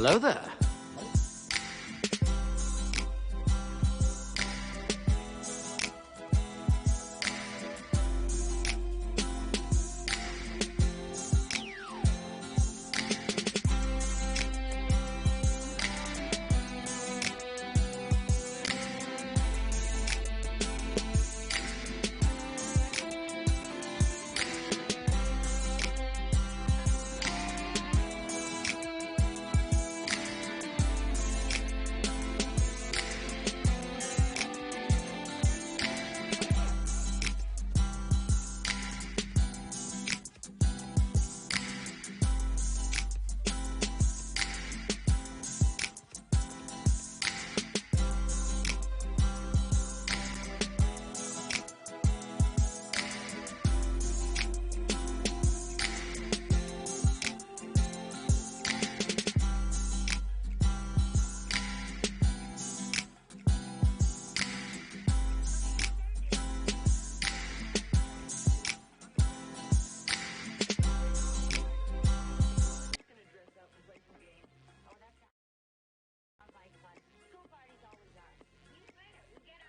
Hello there.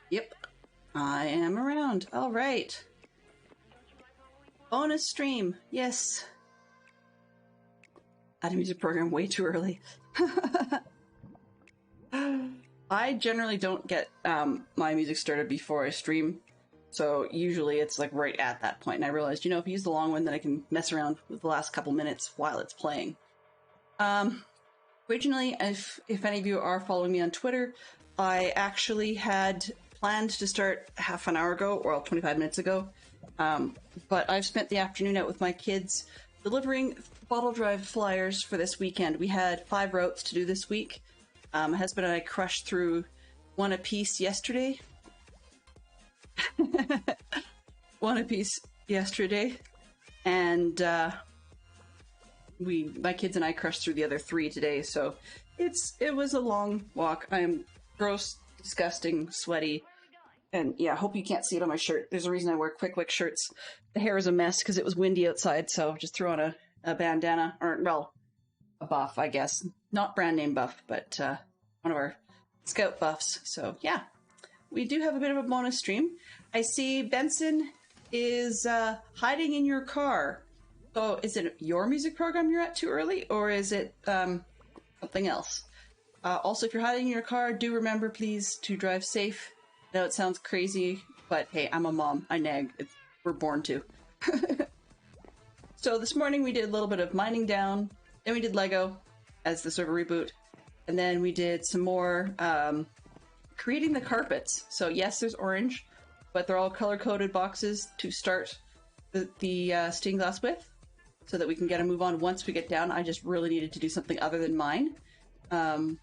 Yep, I am around. All right. Bonus stream. Yes. Add a music program way too early. I generally don't get my music started before I stream. So usually it's like right at that point. And I realized, you know, if I use the long one, then I can mess around with the last couple minutes while it's playing. Originally, if any of you are following me on Twitter, I actually had planned to start half an hour ago, or 25 minutes ago. But I've spent the afternoon out with my kids delivering bottle drive flyers for this weekend. We had 5 routes to do this week. My husband and I crushed through one apiece yesterday. One apiece yesterday. And my kids and I crushed through the other 3 today. So it was a long walk. I am gross, disgusting, sweaty. And yeah, I hope you can't see it on my shirt. There's a reason I wear quick wick shirts. The hair is a mess because it was windy outside, so just threw on a bandana, or, well, a buff, I guess. Not brand name buff, but one of our scout buffs. So yeah, we do have a bit of a bonus stream. I see Benson is hiding in your car. So is it your music program you're at too early, or is it something else? Also, if you're hiding in your car, do remember, please, to drive safe. I know it sounds crazy, but hey, I'm a mom. I nag. We're born to. So this morning we did a little bit of mining down, then we did Lego as the server reboot, and then we did some more creating the carpets. So yes, there's orange, but they're all color-coded boxes to start the stained glass with, so that we can get a move on once we get down. I just really needed to do something other than mine. But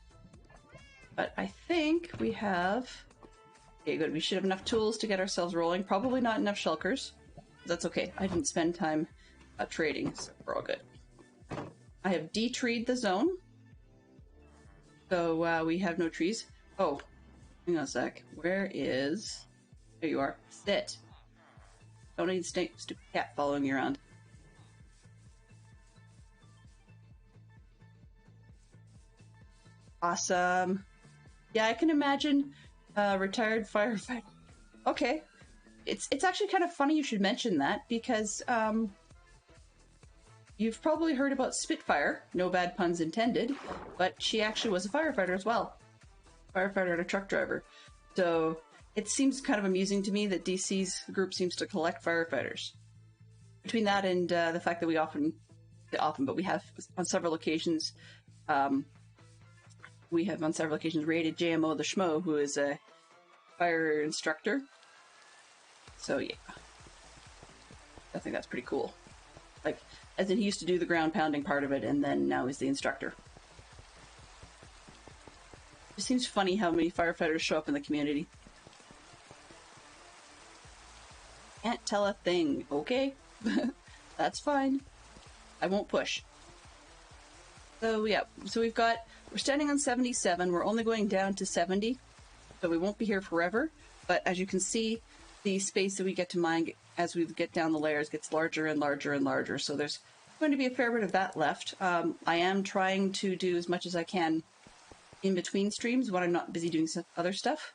I think we have... Okay, good. We should have enough tools to get ourselves rolling. Probably not enough shulkers. That's okay. I didn't spend time trading, so we're all good. I have de-treed the zone. So we have no trees. Oh, hang on a sec. Where is... There you are. Sit. Don't need stupid cat following you around. Awesome. Yeah, I can imagine retired firefighter. Okay. It's actually kind of funny you should mention that, because you've probably heard about Spitfire, no bad puns intended, but she actually was a firefighter as well. Firefighter and a truck driver. So it seems kind of amusing to me that DC's group seems to collect firefighters. Between that and the fact that we but we have on several occasions raided JMO the Schmo, who is a fire instructor. So yeah, I think that's pretty cool. Like, as in he used to do the ground pounding part of it, and then now he's the instructor. It seems funny how many firefighters show up in the community. Can't tell a thing, okay? That's fine. I won't push. So yeah, so we're standing on 77, we're only going down to 70, so we won't be here forever, but as you can see, the space that we get to mine as we get down the layers gets larger and larger and larger, so there's going to be a fair bit of that left. I am trying to do as much as I can in between streams when I'm not busy doing some other stuff.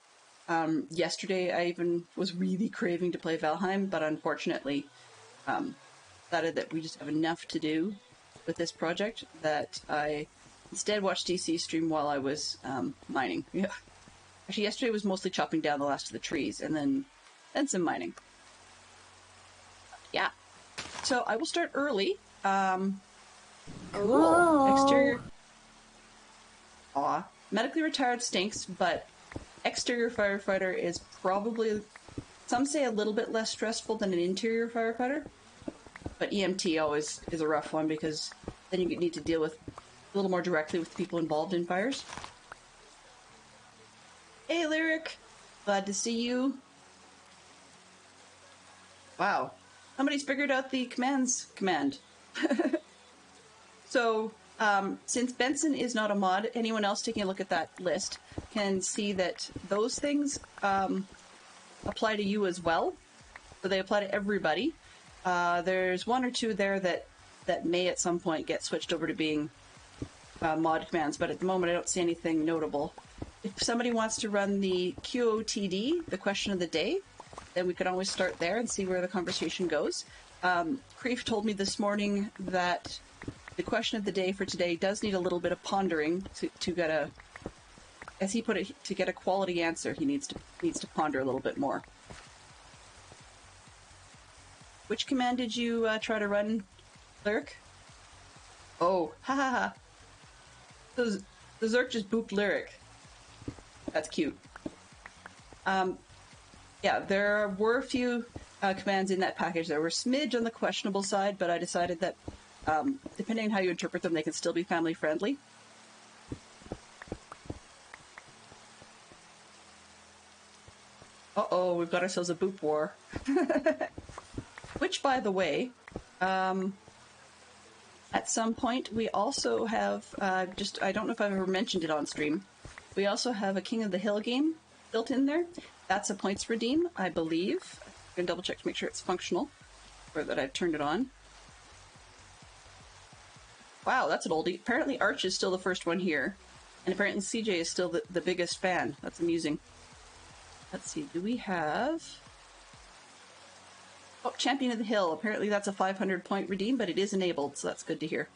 Yesterday I even was really craving to play Valheim, but unfortunately decided that we just have enough to do with this project that I instead watched DC stream while I was mining. Yeah. Actually, yesterday was mostly chopping down the last of the trees and then some mining. Yeah. So I will start early. Cool. Exterior. Aw. Medically retired stinks, but exterior firefighter is probably, some say, a little bit less stressful than an interior firefighter. But EMT always is a rough one because then you need to deal with a little more directly with the people involved in fires. Hey, Lyric. Glad to see you. Wow. Somebody's figured out the commands command. So, since Benson is not a mod, anyone else taking a look at that list can see that those things apply to you as well. So they apply to everybody. There's one or two there that may at some point get switched over to being mod commands, but at the moment I don't see anything notable. If somebody wants to run the QOTD, the question of the day, then we can always start there and see where the conversation goes. Creef told me this morning that the question of the day for today does need a little bit of pondering to get a, as he put it, to get a quality answer. He needs to ponder a little bit more. Which command did you try to run, Lyric? Oh, ha ha ha. The Zerk just booped Lyric. That's cute. Yeah, there were a few commands in that package that were a smidge on the questionable side, but I decided that depending on how you interpret them, they can still be family friendly. Uh-oh, we've got ourselves a boop war. Which, by the way, at some point we also have, I don't know if I've ever mentioned it on stream, we also have a King of the Hill game built in there. That's a points redeem, I believe. I'm going to double check to make sure it's functional, or that I've turned it on. Wow, that's an oldie. Apparently Arch is still the first one here, and apparently CJ is still the biggest fan. That's amusing. Let's see, do we have... Oh, Champion of the Hill. Apparently that's a 500 point redeem, but it is enabled, so that's good to hear.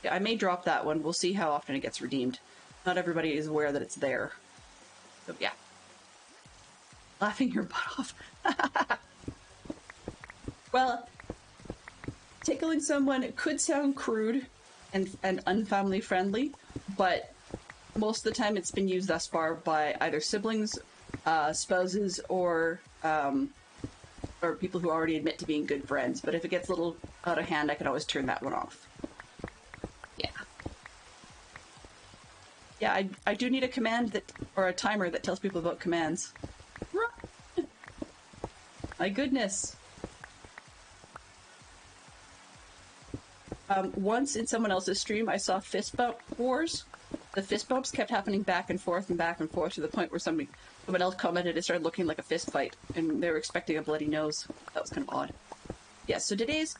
Yeah, I may drop that one. We'll see how often it gets redeemed. Not everybody is aware that it's there. So, yeah. Laughing your butt off. Well, tickling someone could sound crude and unfamily friendly, but most of the time it's been used thus far by either siblings, spouses, or people who already admit to being good friends. But if it gets a little out of hand, I can always turn that one off. Yeah. Yeah, I do need a command that, or a timer that tells people about commands. My goodness. Once in someone else's stream, I saw fist bump wars. The fist bumps kept happening back and forth to the point where someone else commented it started looking like a fist fight, and they were expecting a bloody nose. That was kind of odd. Yeah, so today's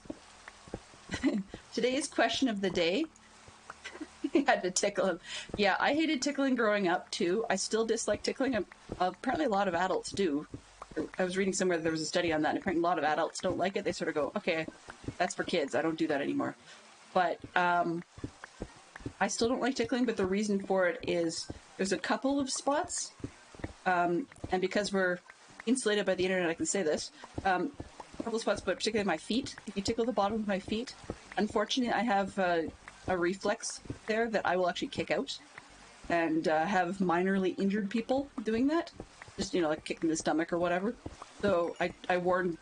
question of the day. You had to tickle him. Yeah, I hated tickling growing up too. I still dislike tickling. Apparently a lot of adults do. I was reading somewhere that there was a study on that, and apparently a lot of adults don't like it. They sort of go, okay, that's for kids. I don't do that anymore. But I still don't like tickling, but the reason for it is there's a couple of spots, and because we're insulated by the internet, I can say this, a couple of spots, but particularly my feet. If you tickle the bottom of my feet, unfortunately I have a reflex there that I will actually kick out, and have minorly injured people doing that. Just, you know, like kicking the stomach or whatever. So I warn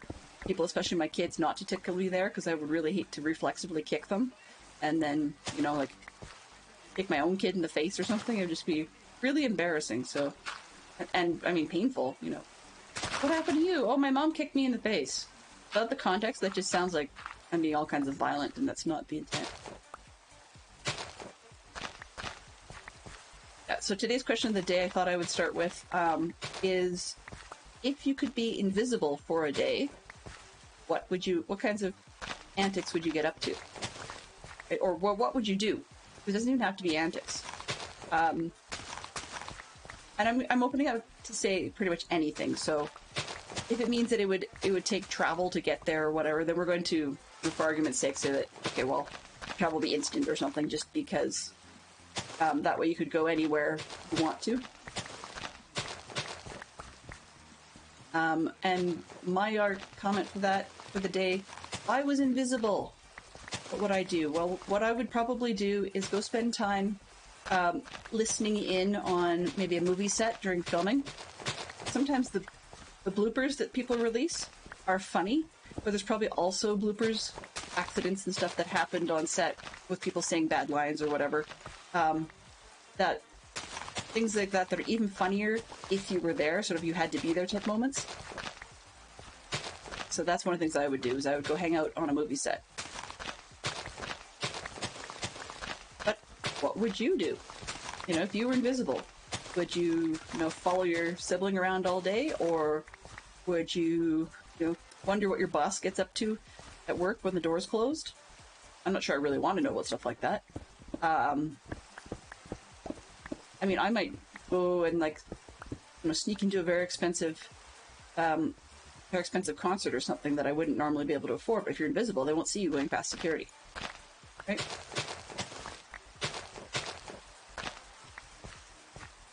people, especially my kids, not to tickle me there, because I would really hate to reflexively kick them. And then, you know, like, kick my own kid in the face or something. It would just be really embarrassing, so... And, I mean, painful, you know. What happened to you? Oh, my mom kicked me in the face. Without the context, that just sounds like I'm being all kinds of violent, and that's not the intent. Yeah, so today's question of the day I thought I would start with is, if you could be invisible for a day, what kinds of antics would you get up to? Right? Or what would you do? It doesn't even have to be antics. And I'm opening up to say pretty much anything. So if it means that it would take travel to get there or whatever, then we're going to, for argument's sake, say that, okay, well, travel will be instant or something, just because that way you could go anywhere you want to. And my comment for that for the day, I was invisible. What would I do? Well, what I would probably do is go spend time listening in on maybe a movie set during filming. Sometimes the bloopers that people release are funny, but there's probably also bloopers, accidents and stuff that happened on set with people saying bad lines or whatever. That things like that are even funnier if you were there, sort of you had to be there type moments. So that's one of the things I would do, is I would go hang out on a movie set. But what would you do? You know, if you were invisible, would you, follow your sibling around all day, or would you, wonder what your boss gets up to at work when the door's closed? I'm not sure I really want to know about stuff like that. I mean, I might go and sneak into a very expensive concert or something that I wouldn't normally be able to afford. But if you're invisible, they won't see you going past security, right?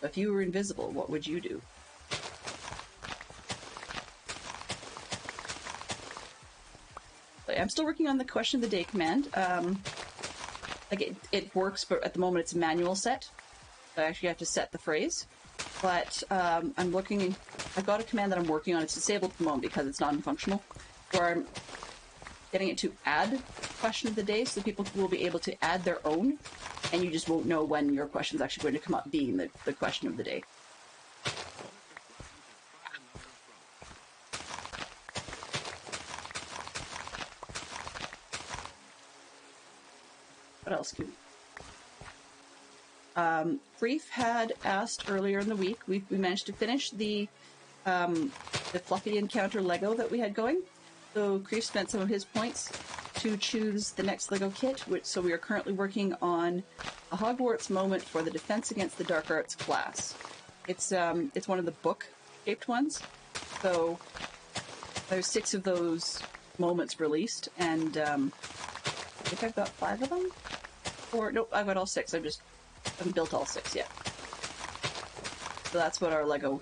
If you were invisible, what would you do? I'm still working on the question of the day command. It works, but at the moment it's a manual set. I actually have to set the phrase. But I've got a command that I'm working on. It's disabled at the moment because it's non-functional, where I'm getting it to add question of the day, so people will be able to add their own, and you just won't know when your question is actually going to come up being the question of the day. What else can Brief had asked earlier in the week. We managed to finish the Fluffy Encounter Lego that we had going. So Creef spent some of his points to choose the next Lego kit, so we are currently working on a Hogwarts moment for the Defense Against the Dark Arts class. It's one of the book-shaped ones. So there's 6 of those moments released, and I think I've got 5 of them? Or, nope, I've got all 6. I haven't built all 6 yet. So that's what our Lego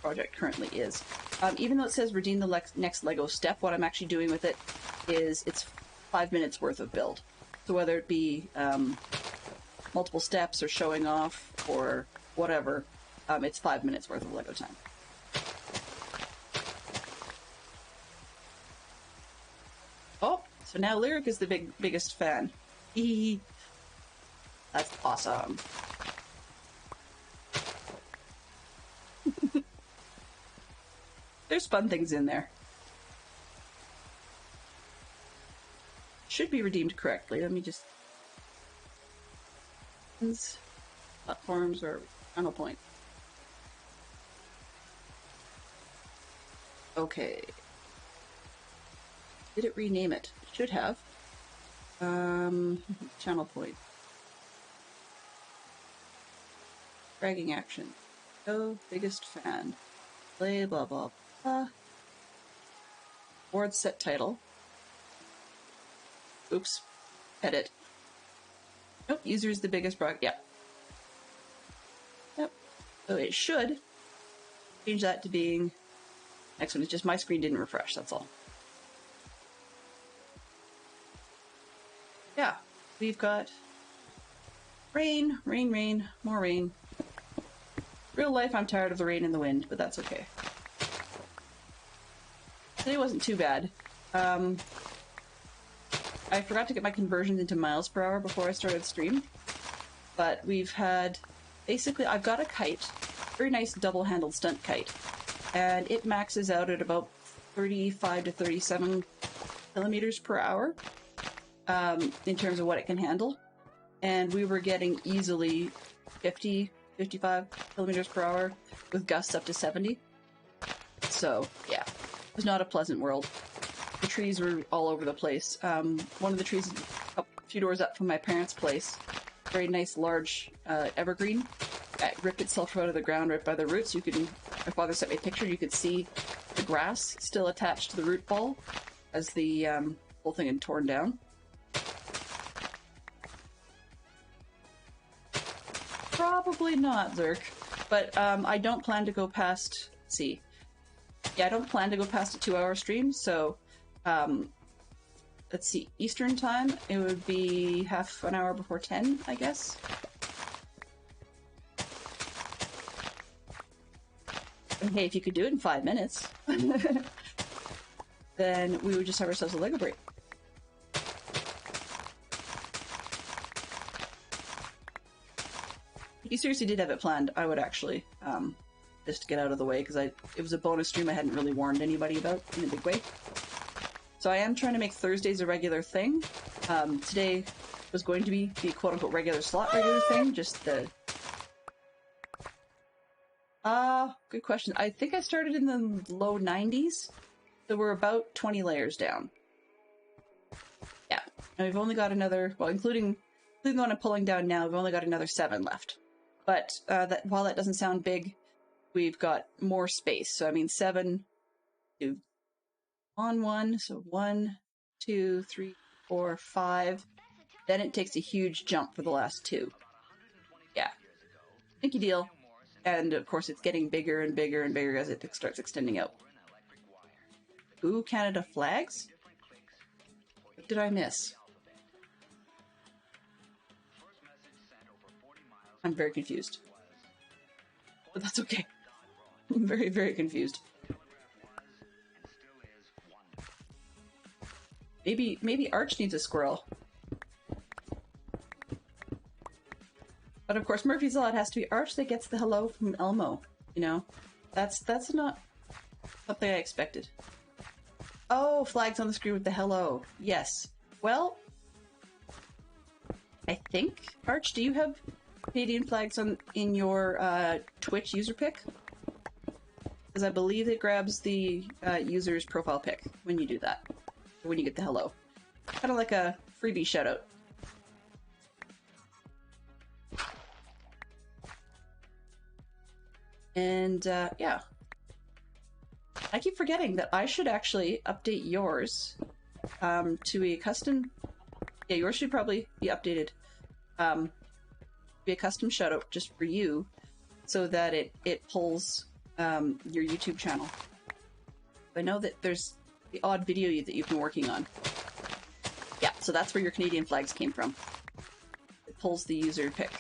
project currently is. Even though it says redeem the next Lego step, what I'm actually doing with it is it's 5 minutes worth of build. So whether it be multiple steps or showing off or whatever, it's 5 minutes worth of Lego time. Oh, so now Lyric is the biggest fan. That's awesome. There's fun things in there. Should be redeemed correctly. Let me just... Platforms or final point. Okay. Did it rename it? It should have. Channel point. Bragging action. Oh, biggest fan. Play blah blah blah. Board set title. Oops. Edit. Nope, user is the biggest Yep. Yep. So it should change that to being... Next one is just my screen didn't refresh, that's all. Yeah, we've got rain, rain, rain, more rain. Real life, I'm tired of the rain and the wind, but that's okay. Today wasn't too bad. I forgot to get my conversions into miles per hour before I started stream, but we've had... Basically, I've got a kite, very nice double-handled stunt kite, and it maxes out at about 35 to 37 kilometers per hour in terms of what it can handle. And we were getting easily 50, 55 kilometers per hour with gusts up to 70. So, yeah, it was not a pleasant world. the trees were all over the place. One of the trees a few doors up from my parents' place, very nice large evergreen, it ripped itself out of the ground right by the roots. You could, my father sent me a picture, you could see the grass still attached to the root ball as the whole thing had torn down. Probably not, Zerk, but I don't plan to go past, let's see. Yeah, I don't plan to go past a 2-hour stream, so let's see, Eastern time, it would be half an hour before 10, I guess. And hey, if you could do it in 5 minutes, then we would just have ourselves a Lego break. If you seriously did have it planned, I would actually just get out of the way, because it was a bonus stream I hadn't really warned anybody about in a big way. So I am trying to make Thursdays a regular thing. Today was going to be the quote-unquote regular thing, just the... good question. I think I started in the low 90s, so we're about 20 layers down. Yeah, and we've only got another, well, including the one I'm pulling down now, we've only got another 7 left. But while that doesn't sound big, we've got more space. So I mean 7 to on 1, so 1, 2, 3, 4, 5. Then it takes a huge jump for the last 2. Yeah. Thank you, deal. And of course it's getting bigger and bigger and bigger as it starts extending out. Ooh, Canada flags? What did I miss? I'm very confused. But that's okay. I'm very, very confused. Maybe Arch needs a squirrel. But of course, Murphy's Law, it has to be Arch that gets the hello from Elmo. You know, that's not something I expected. Oh, flags on the screen with the hello. Yes. Well, I think, Arch, do you have Canadian flags in your Twitch user pick? Because I believe it grabs the user's profile pic when you do that. When you get the hello. Kind of like a freebie shoutout. And yeah. I keep forgetting that I should actually update yours to a custom... Yeah, yours should probably be updated. Be a custom shoutout just for you, so that it pulls your YouTube channel. I know that there's the odd video that you've been working on. Yeah, so that's where your Canadian flags came from. It pulls the user pick.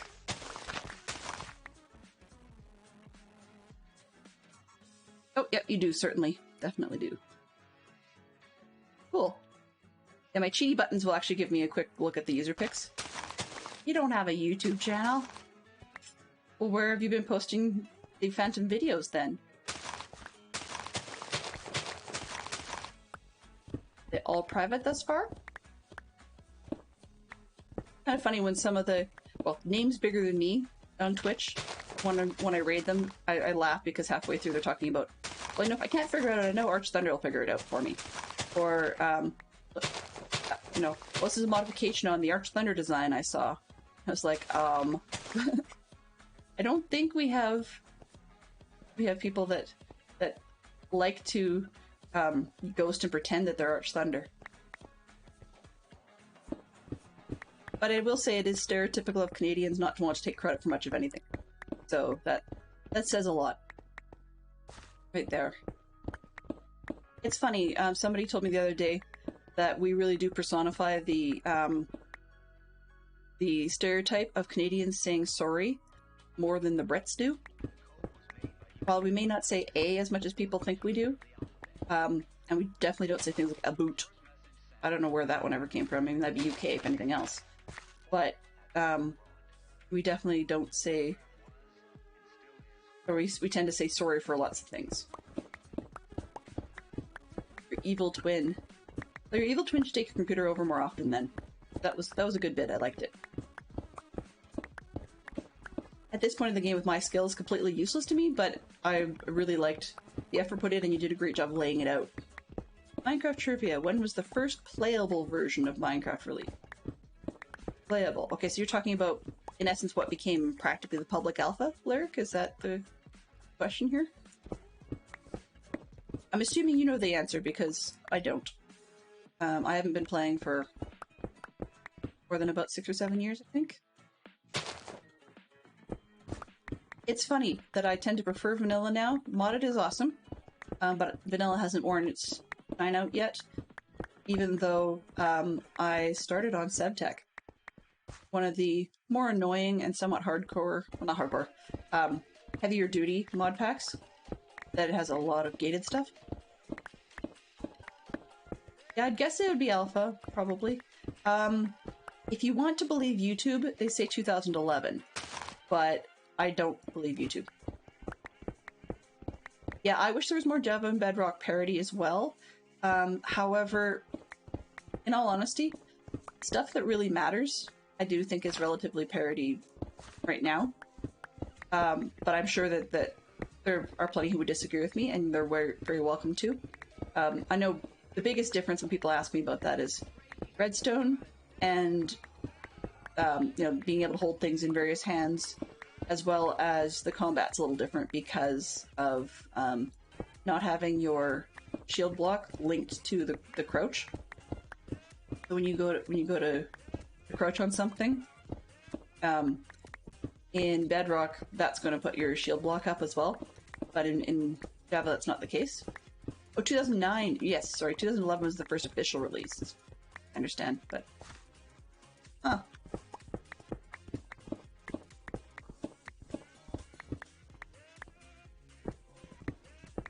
Oh, yep, you do, certainly. Definitely do. Cool. Yeah, my cheaty buttons will actually give me a quick look at the user picks. You don't have a YouTube channel? Well, where have you been posting the Phantom videos then? They all private thus far? Kind of funny when some of the, well, names bigger than me on Twitch, when I raid them, I laugh because halfway through they're talking about, well, you know, if I can't figure it out, I know Arch Thunder will figure it out for me. Or, you know, well, this is a modification on the Arch Thunder design I saw. I was like, I don't think we have people that like to ghost and pretend that they're Arch Thunder. But I will say it is stereotypical of Canadians not to want to take credit for much of anything. So that says a lot. Right there. It's funny, somebody told me the other day that we really do personify the stereotype of Canadians saying sorry more than the Brits do. While we may not say A as much as people think we do, and we definitely don't say things like a boot. I don't know where that one ever came from. Maybe that'd be UK if anything else. But we definitely don't say, or we tend to say sorry for lots of things. Your evil twin. Well, your evil twin should take your computer over more often then. That was a good bit. I liked it. At this point in the game with my skills, completely useless to me, but I really liked the effort put in and you did a great job laying it out. Minecraft trivia. When was the first playable version of Minecraft released? Playable. Okay, so you're talking about, in essence, what became practically the public alpha, Lyric? Is that the question here? I'm assuming you know the answer because I don't. I haven't been playing for more than about 6 or 7 years, I think. It's funny that I tend to prefer vanilla now. Modded is awesome, but vanilla hasn't worn its shine out yet, even though I started on SevTech, one of the more annoying and somewhat hardcore, well, not hardcore, heavier duty mod packs that has a lot of gated stuff. Yeah, I'd guess it would be alpha, probably. If you want to believe YouTube, they say 2011, but I don't believe YouTube. Yeah, I wish there was more Java and Bedrock parity as well. However, in all honesty, stuff that really matters, I do think is relatively parity right now. But I'm sure that there are plenty who would disagree with me, and they're very, very welcome to. I know the biggest difference when people ask me about that is redstone and you know, being able to hold things in various hands, as well as the combat's a little different because of not having your shield block linked to the crouch. So when you go to crouch on something, in Bedrock, that's going to put your shield block up as well, but in Java that's not the case. Oh, 2009. Yes, sorry, 2011 was the first official release. I understand, but huh.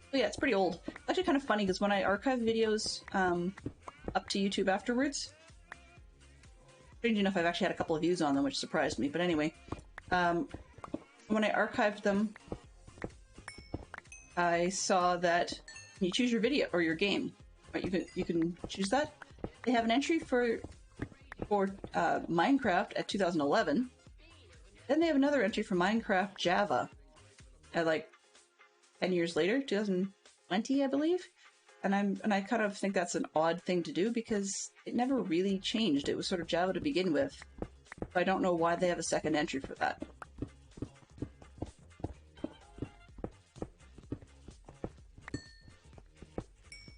But yeah, it's pretty old. It's actually kind of funny because when I archive videos up to YouTube afterwards, strange enough, I've actually had a couple of views on them, which surprised me. But anyway, when I archived them, I saw that when you choose your video or your game, right? You can choose that. They have an entry for Minecraft at 2011. Then they have another entry for Minecraft Java at like 10 years later, 2020, I believe. And I kind of think that's an odd thing to do because it never really changed. It was sort of Java to begin with. So I don't know why they have a second entry for that.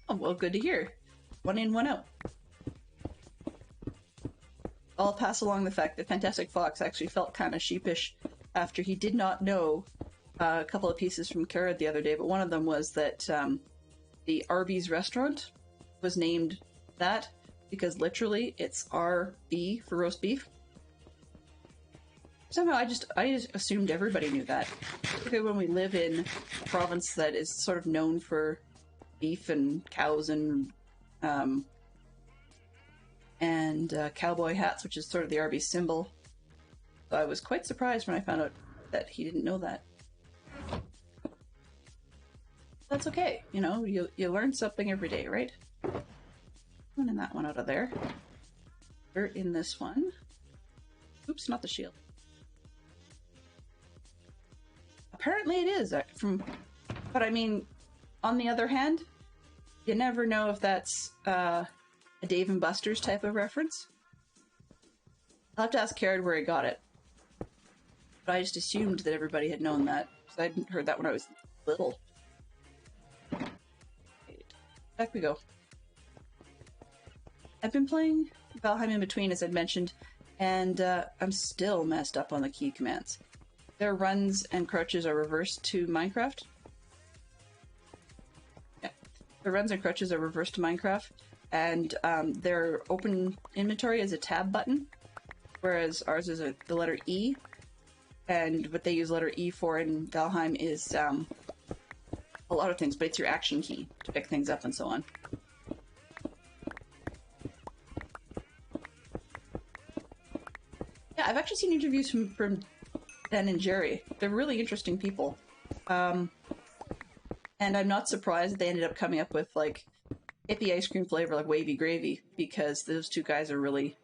Oh, well, good to hear. One in, one out. I'll pass along the fact that Fantastic Fox actually felt kind of sheepish after he did not know a couple of pieces from Kara the other day, but one of them was that the Arby's restaurant was named that because literally it's RB for roast beef. Somehow I just assumed everybody knew that. Okay, when we live in a province that is sort of known for beef and cows and cowboy hats, which is sort of the Arby's symbol. So I was quite surprised when I found out that he didn't know that. That's okay, you know, you learn something every day, right? Running that one out of there. We're in this one. Oops, not the shield. Apparently it is, but I mean, on the other hand, you never know if that's a Dave and Buster's type of reference. I'll have to ask Carrot where he got it. But I just assumed that everybody had known that, because I hadn't heard that when I was little. Back we go. I've been playing Valheim in between, as I'd mentioned, and I'm still messed up on the key commands. Their runs and crouches are reversed to Minecraft. Yeah, their runs and crouches are reversed to Minecraft, and their open inventory is a tab button, whereas ours is the letter E, and what they use letter E for in Valheim is a lot of things, but it's your action key to pick things up and so on. Yeah, I've actually seen interviews from Ben and Jerry. They're really interesting people. And I'm not surprised that they ended up coming up with, like, hippie ice cream flavor like Wavy Gravy, because those two guys are really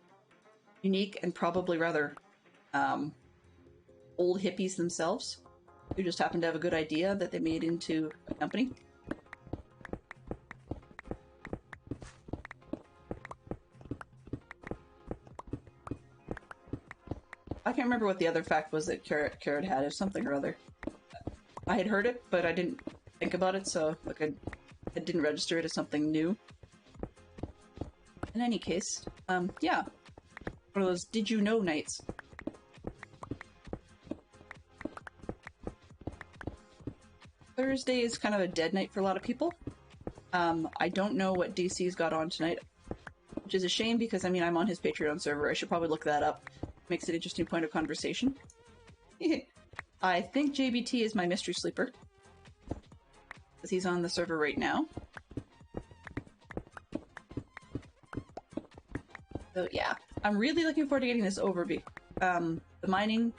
unique and probably rather old hippies themselves, who just happened to have a good idea that they made into a company. I can't remember what the other fact was that Carrot had. It was something or other. I had heard it, but I didn't think about it, so like I didn't register it as something new. In any case, yeah. One of those did you know nights. Thursday is kind of a dead night for a lot of people. I don't know what DC's got on tonight, which is a shame because, I mean, I'm on his Patreon server. I should probably look that up. Makes it an interesting point of conversation. I think JBT is my mystery sleeper, because he's on the server right now. So yeah, I'm really looking forward to getting this over. The mining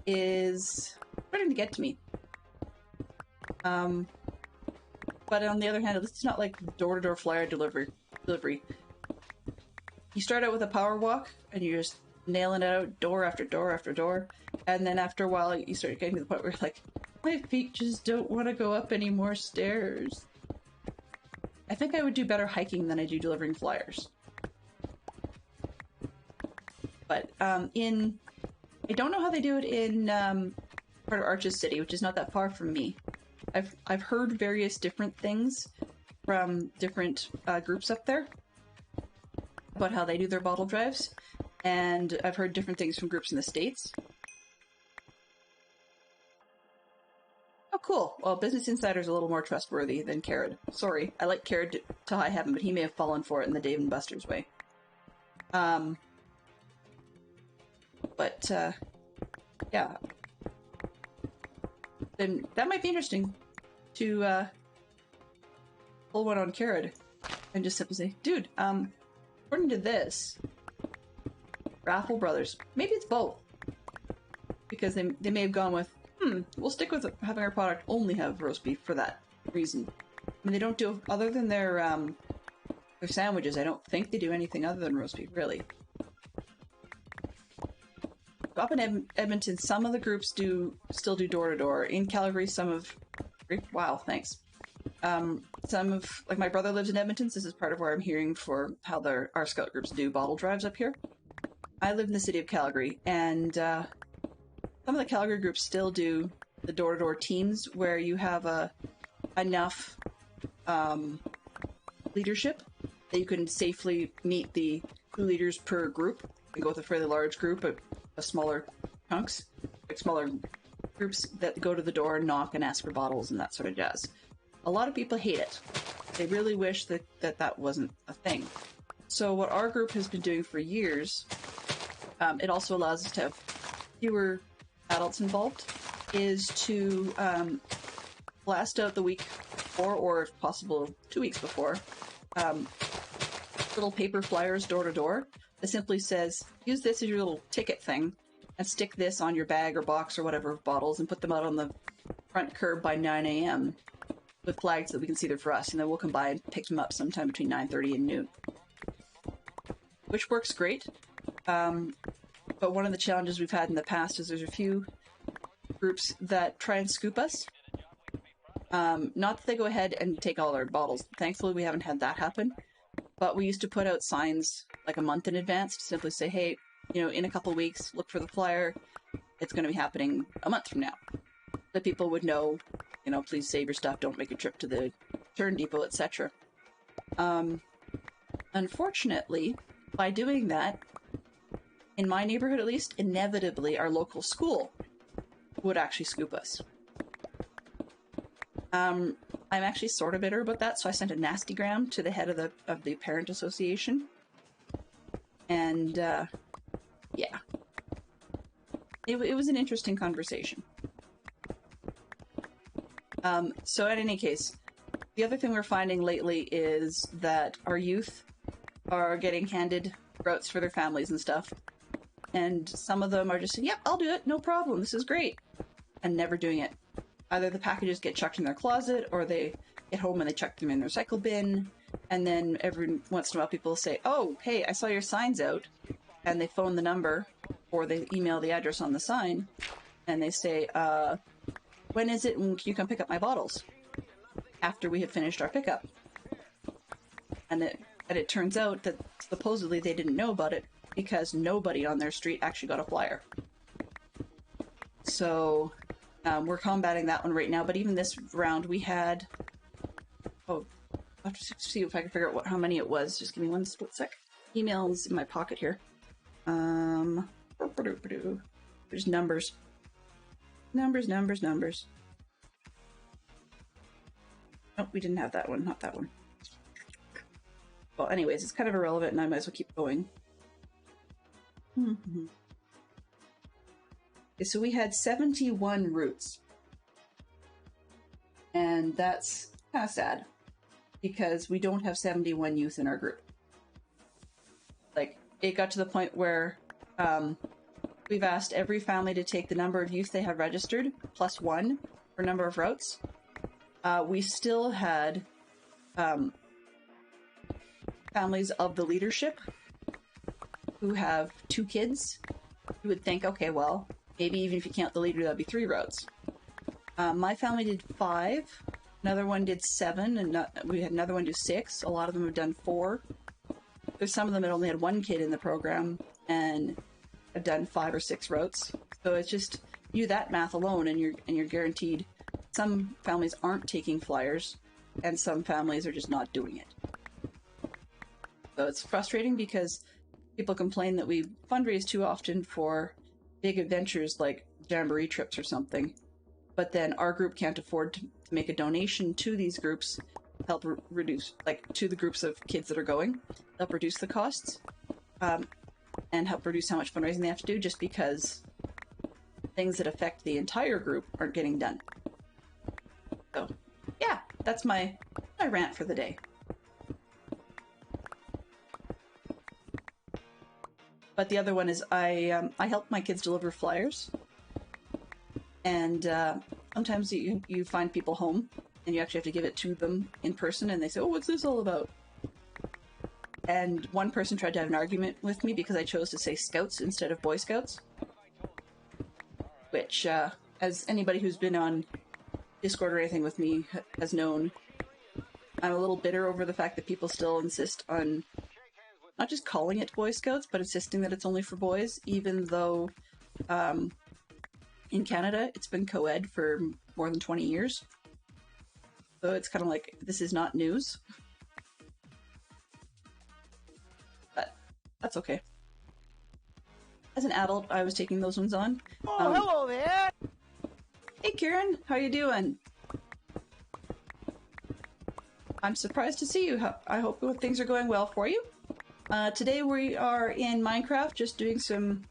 is starting to get to me. But on the other hand, it's not like door-to-door flyer delivery. You start out with a power walk, and you're just nailing it out door after door after door, and then after a while you start getting to the point where you're like, my feet just don't want to go up any more stairs. I think I would do better hiking than I do delivering flyers. But I don't know how they do it in part of Arches City, which is not that far from me. I've heard various different things from different groups up there about how they do their bottle drives, and I've heard different things from groups in the States. Oh, cool. Well, Business Insider's a little more trustworthy than Carrot. Sorry, I like Carrot to high heaven, but he may have fallen for it in the Dave and Buster's way. Yeah. Then that might be interesting to pull one on Carrot and just simply say, dude, according to this, Raffle Brothers, maybe it's both. Because they may have gone with, we'll stick with having our product only have roast beef for that reason. I mean, they don't do, other than their sandwiches, I don't think they do anything other than roast beef, really. Up in Edmonton, some of the groups still do door-to-door. In Calgary, some of... Wow, thanks. Some of... Like, my brother lives in Edmonton, so this is part of where I'm hearing for how our scout groups do bottle drives up here. I live in the city of Calgary, and some of the Calgary groups still do the door-to-door teams where you have enough leadership that you can safely meet the 2 leaders per group and go with a fairly large group of smaller chunks, like smaller groups that go to the door and knock and ask for bottles and that sort of jazz. A lot of people hate it. They really wish that wasn't a thing. So what our group has been doing for years, it also allows us to have fewer adults involved, is to blast out the week before, or if possible 2 weeks before, little paper flyers door to door that simply says, use this as your little ticket thing and stick this on your bag or box or whatever of bottles and put them out on the front curb by 9 a.m. with flags that we can see they're for us, and then we'll come by and pick them up sometime between 9:30 and noon. Which works great. But one of the challenges we've had in the past is there's a few groups that try and scoop us. Not that they go ahead and take all our bottles. Thankfully, we haven't had that happen. But we used to put out signs like a month in advance to simply say, hey, in a couple of weeks, look for the flyer. It's going to be happening a month from now. That people would know, please save your stuff, don't make a trip to the turn depot, etc. Unfortunately, by doing that, in my neighborhood at least, inevitably our local school would actually scoop us. I'm actually sort of bitter about that, so I sent a nastygram to the head of the parent association. And, yeah. It was an interesting conversation. So in any case, the other thing we're finding lately is that our youth are getting handed routes for their families and stuff. And some of them are just saying, yep, I'll do it, no problem, this is great. And never doing it. Either the packages get chucked in their closet, or they get home and they chuck them in their recycle bin, and then every once in a while people say, oh, hey, I saw your signs out, and they phone the number, or they email the address on the sign, and they say, when is it, and can you come pick up my bottles? After we have finished our pickup. And it turns out that supposedly they didn't know about it, because nobody on their street actually got a flyer. So we're combating that one right now. But even this round, we had... Oh, I'll have to see if I can figure out how many it was. Just give me one split sec. Emails in my pocket here. There's numbers. Numbers. Oh, we didn't have that one. Not that one. Well, anyways, it's kind of irrelevant, and I might as well keep going. Okay, so we had 71 roots. And that's kind of sad, because we don't have 71 youth in our group. Like, it got to the point where we've asked every family to take the number of youth they have registered, plus 1 for number of routes. We still had families of the leadership who have 2 kids. You would think, okay, well, maybe even if you count the leader, that'd be 3 routes. My family did 5. Another one did 7, and we had another one do 6. A lot of them have done 4. There's some of them that only had 1 kid in the program and have done 5 or 6 routes. So it's just, you do that math alone, and you're guaranteed. Some families aren't taking flyers, and some families are just not doing it. So it's frustrating because people complain that we fundraise too often for big adventures like jamboree trips or something, but then our group can't afford to make a donation to these groups, help reduce, like, to the groups of kids that are going, help reduce the costs, and help reduce how much fundraising they have to do, just because things that affect the entire group aren't getting done. So, yeah, that's my rant for the day. But the other one is I help my kids deliver flyers, and sometimes you find people home, and you actually have to give it to them in person, and they say, "Oh, what's this all about?" And one person tried to have an argument with me because I chose to say Scouts instead of Boy Scouts, which, as anybody who's been on Discord or anything with me has known, I'm a little bitter over the fact that people still insist on not just calling it Boy Scouts, but insisting that it's only for boys, even though in Canada it's been co-ed for more than 20 years. So it's kind of like, this is not news. But that's okay. As an adult, I was taking those ones on. Oh, hello there! Hey Kieran, how you doing? I'm surprised to see you. I hope things are going well for you. Today we are in Minecraft, just doing some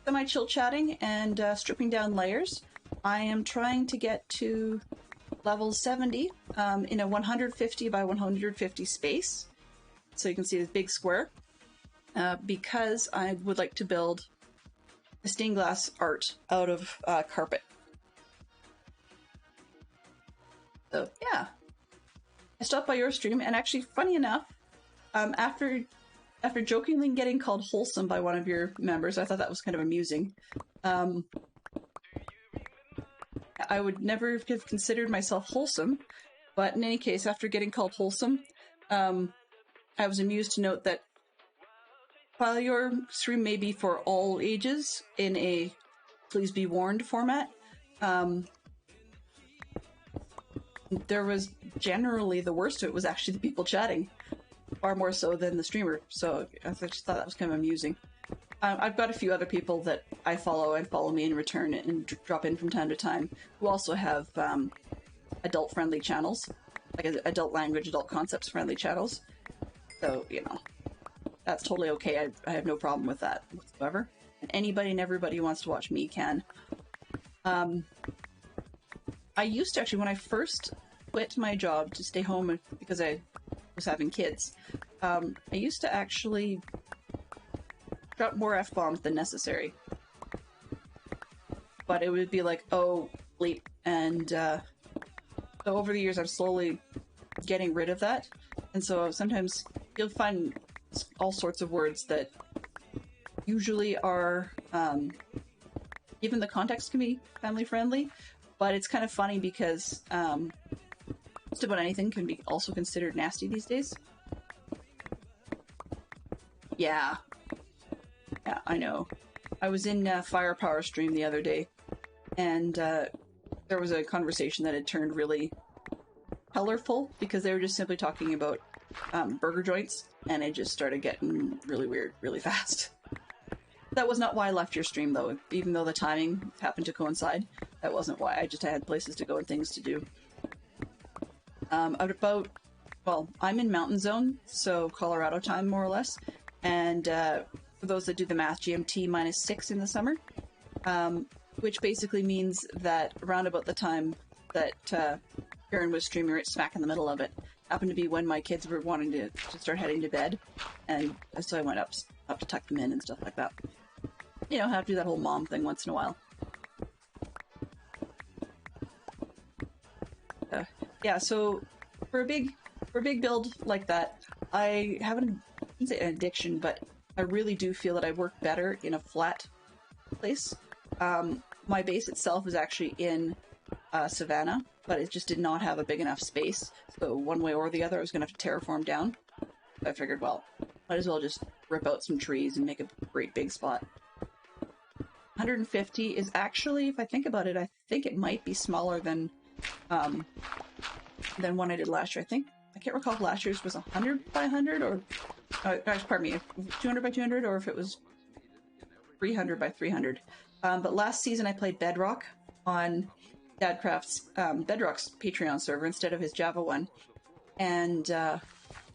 semi-chill chatting and stripping down layers. I am trying to get to level 70 in a 150 by 150 space. So you can see this big square. Because I would like to build a stained glass art out of carpet. So yeah. I stopped by your stream, and actually, funny enough, after jokingly getting called wholesome by one of your members, I thought that was kind of amusing. I would never have considered myself wholesome, but in any case, after getting called wholesome, I was amused to note that while your stream may be for all ages in a please be warned format, there was generally the worst of it was actually the people chatting, far more so than the streamer. So I just thought that was kind of amusing. I've got a few other people that I follow and follow me in return and drop in from time to time who also have adult-friendly channels, like adult language, adult concepts friendly channels. So, you know, that's totally okay. I have no problem with that whatsoever. And anybody and everybody who wants to watch me can. I used to actually, when I first quit my job to stay home because I was having kids, I used to actually drop more F-bombs than necessary. But it would be like, oh, bleep, and so over the years I'm slowly getting rid of that. And so sometimes you'll find all sorts of words that usually are, even the context can be family friendly, but it's kind of funny because just about anything can be also considered nasty these days. Yeah, I know. I was in Firepower stream the other day, and there was a conversation that had turned really colorful because they were just simply talking about burger joints, and it just started getting really weird really fast. That was not why I left your stream, though. Even though the timing happened to coincide, that wasn't why. I had places to go and things to do. Well, I'm in Mountain Zone, so Colorado time, more or less. And for those that do the math, GMT -6 in the summer, which basically means that around about the time that Karen was streaming right smack in the middle of it, happened to be when my kids were wanting to start heading to bed, and so I went up to tuck them in and stuff like that. You know, have to do that whole mom thing once in a while. Yeah, so for a big build like that, I wouldn't say an addiction, but I really do feel that I work better in a flat place. My base itself is actually in Savannah, but it just did not have a big enough space. So one way or the other, I was going to have to terraform down. I figured, well, might as well just rip out some trees and make a great big spot. 150 is actually, if I think about it, I think it might be smaller than one I did last year. I can't recall if last year's was 100 by 100 or, pardon me, 200 by 200, or if it was 300 by 300. But last season I played Bedrock on Dadcraft's Bedrock's Patreon server instead of his Java one, and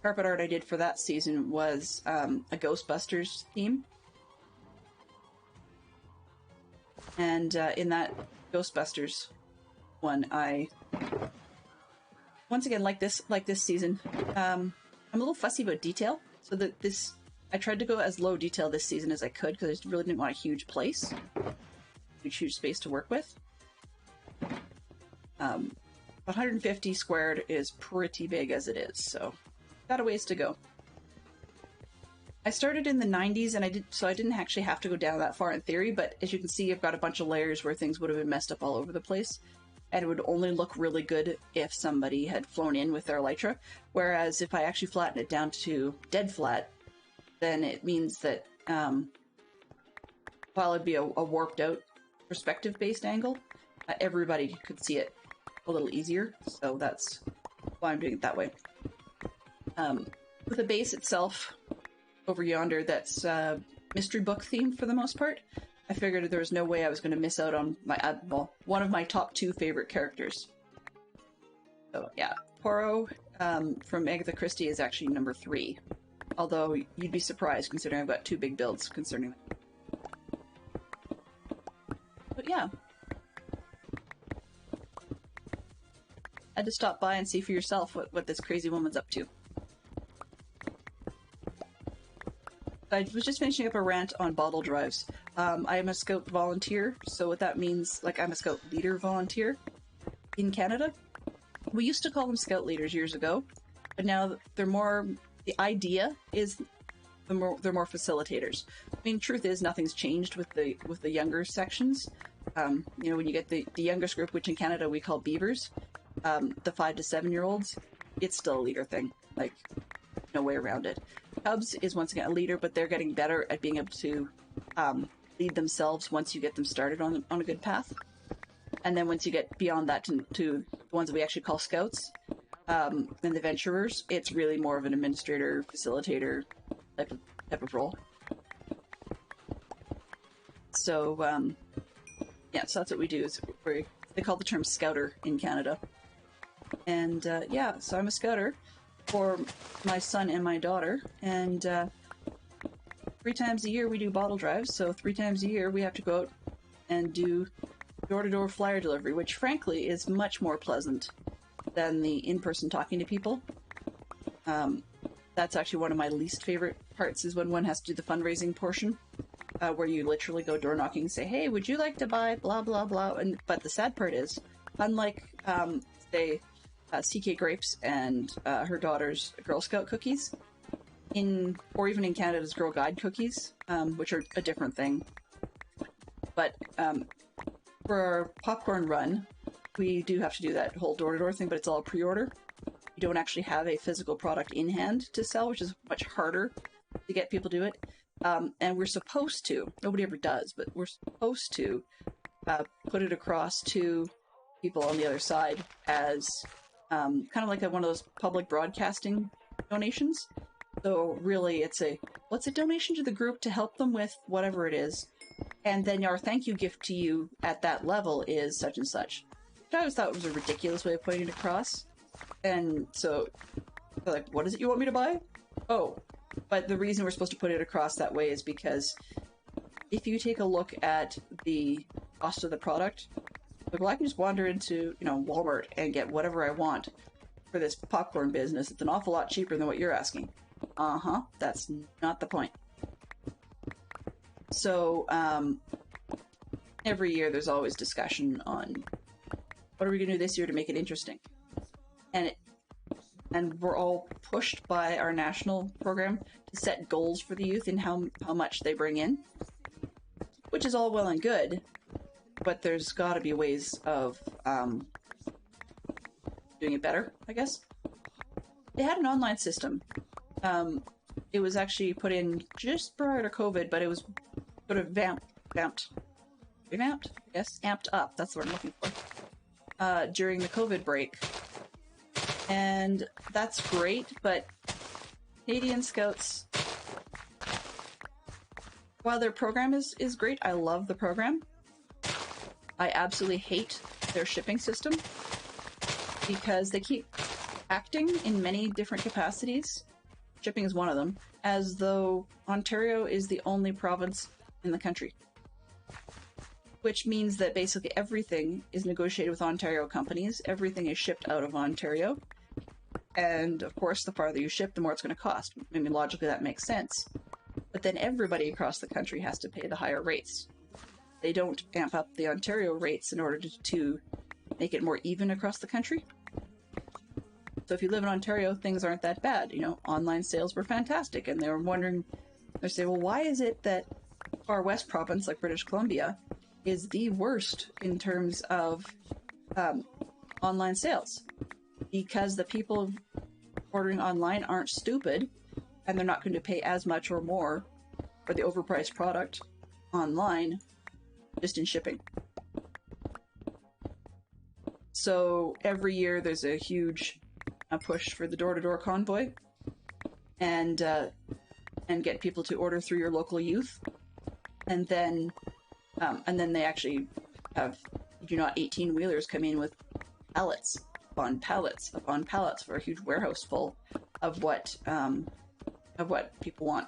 carpet art I did for that season was a Ghostbusters theme. And in that Ghostbusters one, I once again like this season. I'm a little fussy about detail, so that I tried to go as low detail this season as I could because I just really didn't want a huge place, huge space to work with. 150 squared is pretty big as it is, so got a ways to go. I started in the 90s, and I didn't actually have to go down that far in theory, but as you can see, I've got a bunch of layers where things would have been messed up all over the place, and it would only look really good if somebody had flown in with their elytra, whereas if I actually flatten it down to dead flat, then it means that while it'd be a warped out perspective-based angle, everybody could see it a little easier, so that's why I'm doing it that way. With the base itself, over yonder, that's mystery book themed for the most part. I figured there was no way I was going to miss out on my one of my top 2 favorite characters. So yeah, Poirot from Agatha Christie is actually number 3. Although you'd be surprised considering I've got 2 big builds concerning that. But yeah. I had to stop by and see for yourself what this crazy woman's up to. I was just finishing up a rant on bottle drives. I am a Scout volunteer, so what that means, like, I'm a Scout leader volunteer in Canada. We used to call them Scout leaders years ago, but now they're more, the idea is they're more facilitators. I mean, truth is, nothing's changed with the younger sections. You know, when you get the youngest group, which in Canada we call beavers, the 5 to 7 year olds, it's still a leader thing. Like, no way around it. Cubs is once again a leader, but they're getting better at being able to lead themselves once you get them started on a good path. And then once you get beyond that to the ones that we actually call scouts and the adventurers, it's really more of an administrator, facilitator type of role. So yeah, so that's what we do. Is they call the term scouter in Canada. And yeah, so I'm a scouter for my son and my daughter, and 3 times a year we do bottle drives, so 3 times a year we have to go out and do door-to-door flyer delivery, which frankly is much more pleasant than the in-person talking to people. That's actually one of my least favorite parts, is when one has to do the fundraising portion, where you literally go door knocking and say, hey, would you like to buy blah blah blah, but the sad part is, unlike say CK Grapes and her daughter's Girl Scout cookies, or even in Canada's Girl Guide cookies, which are a different thing. But for our popcorn run, we do have to do that whole door-to-door thing, but it's all pre-order. You don't actually have a physical product in hand to sell, which is much harder to get people to do it. And we're supposed to, nobody ever does, but we're supposed to put it across to people on the other side as kind of like one of those public broadcasting donations. So really it's a donation to the group to help them with whatever it is. And then our thank you gift to you at that level is such and such. Which I always thought was a ridiculous way of putting it across. And so, like, what is it you want me to buy? Oh, but the reason we're supposed to put it across that way is because if you take a look at the cost of the product, like, well, I can just wander into, Walmart and get whatever I want for this popcorn business. It's an awful lot cheaper than what you're asking. That's not the point. So, every year there's always discussion on what are we going to do this year to make it interesting. And we're all pushed by our national program to set goals for the youth and how much they bring in, which is all well and good, but there's got to be ways of doing it better, I guess. They had an online system. It was actually put in just prior to COVID, but it was sort of amped up. That's what I'm looking for. During the COVID break. And that's great, but Canadian Scouts, while their program is great, I love the program. I absolutely hate their shipping system because they keep acting in many different capacities. Shipping is one of them, as though Ontario is the only province in the country. Which means that basically everything is negotiated with Ontario companies, everything is shipped out of Ontario, and of course the farther you ship, the more it's going to cost. I mean, logically that makes sense. But then everybody across the country has to pay the higher rates. They don't amp up the Ontario rates in order to make it more even across the country. So if you live in Ontario, things aren't that bad. Online sales were fantastic, and they were wondering, they say, well, why is it that far west province, like British Columbia, is the worst in terms of online sales? Because the people ordering online aren't stupid, and they're not going to pay as much or more for the overpriced product online just in shipping. So every year there's a huge push for the door-to-door convoy and get people to order through your local youth, and then they actually have 18-wheelers come in with pallets upon pallets upon pallets for a huge warehouse full of what people want.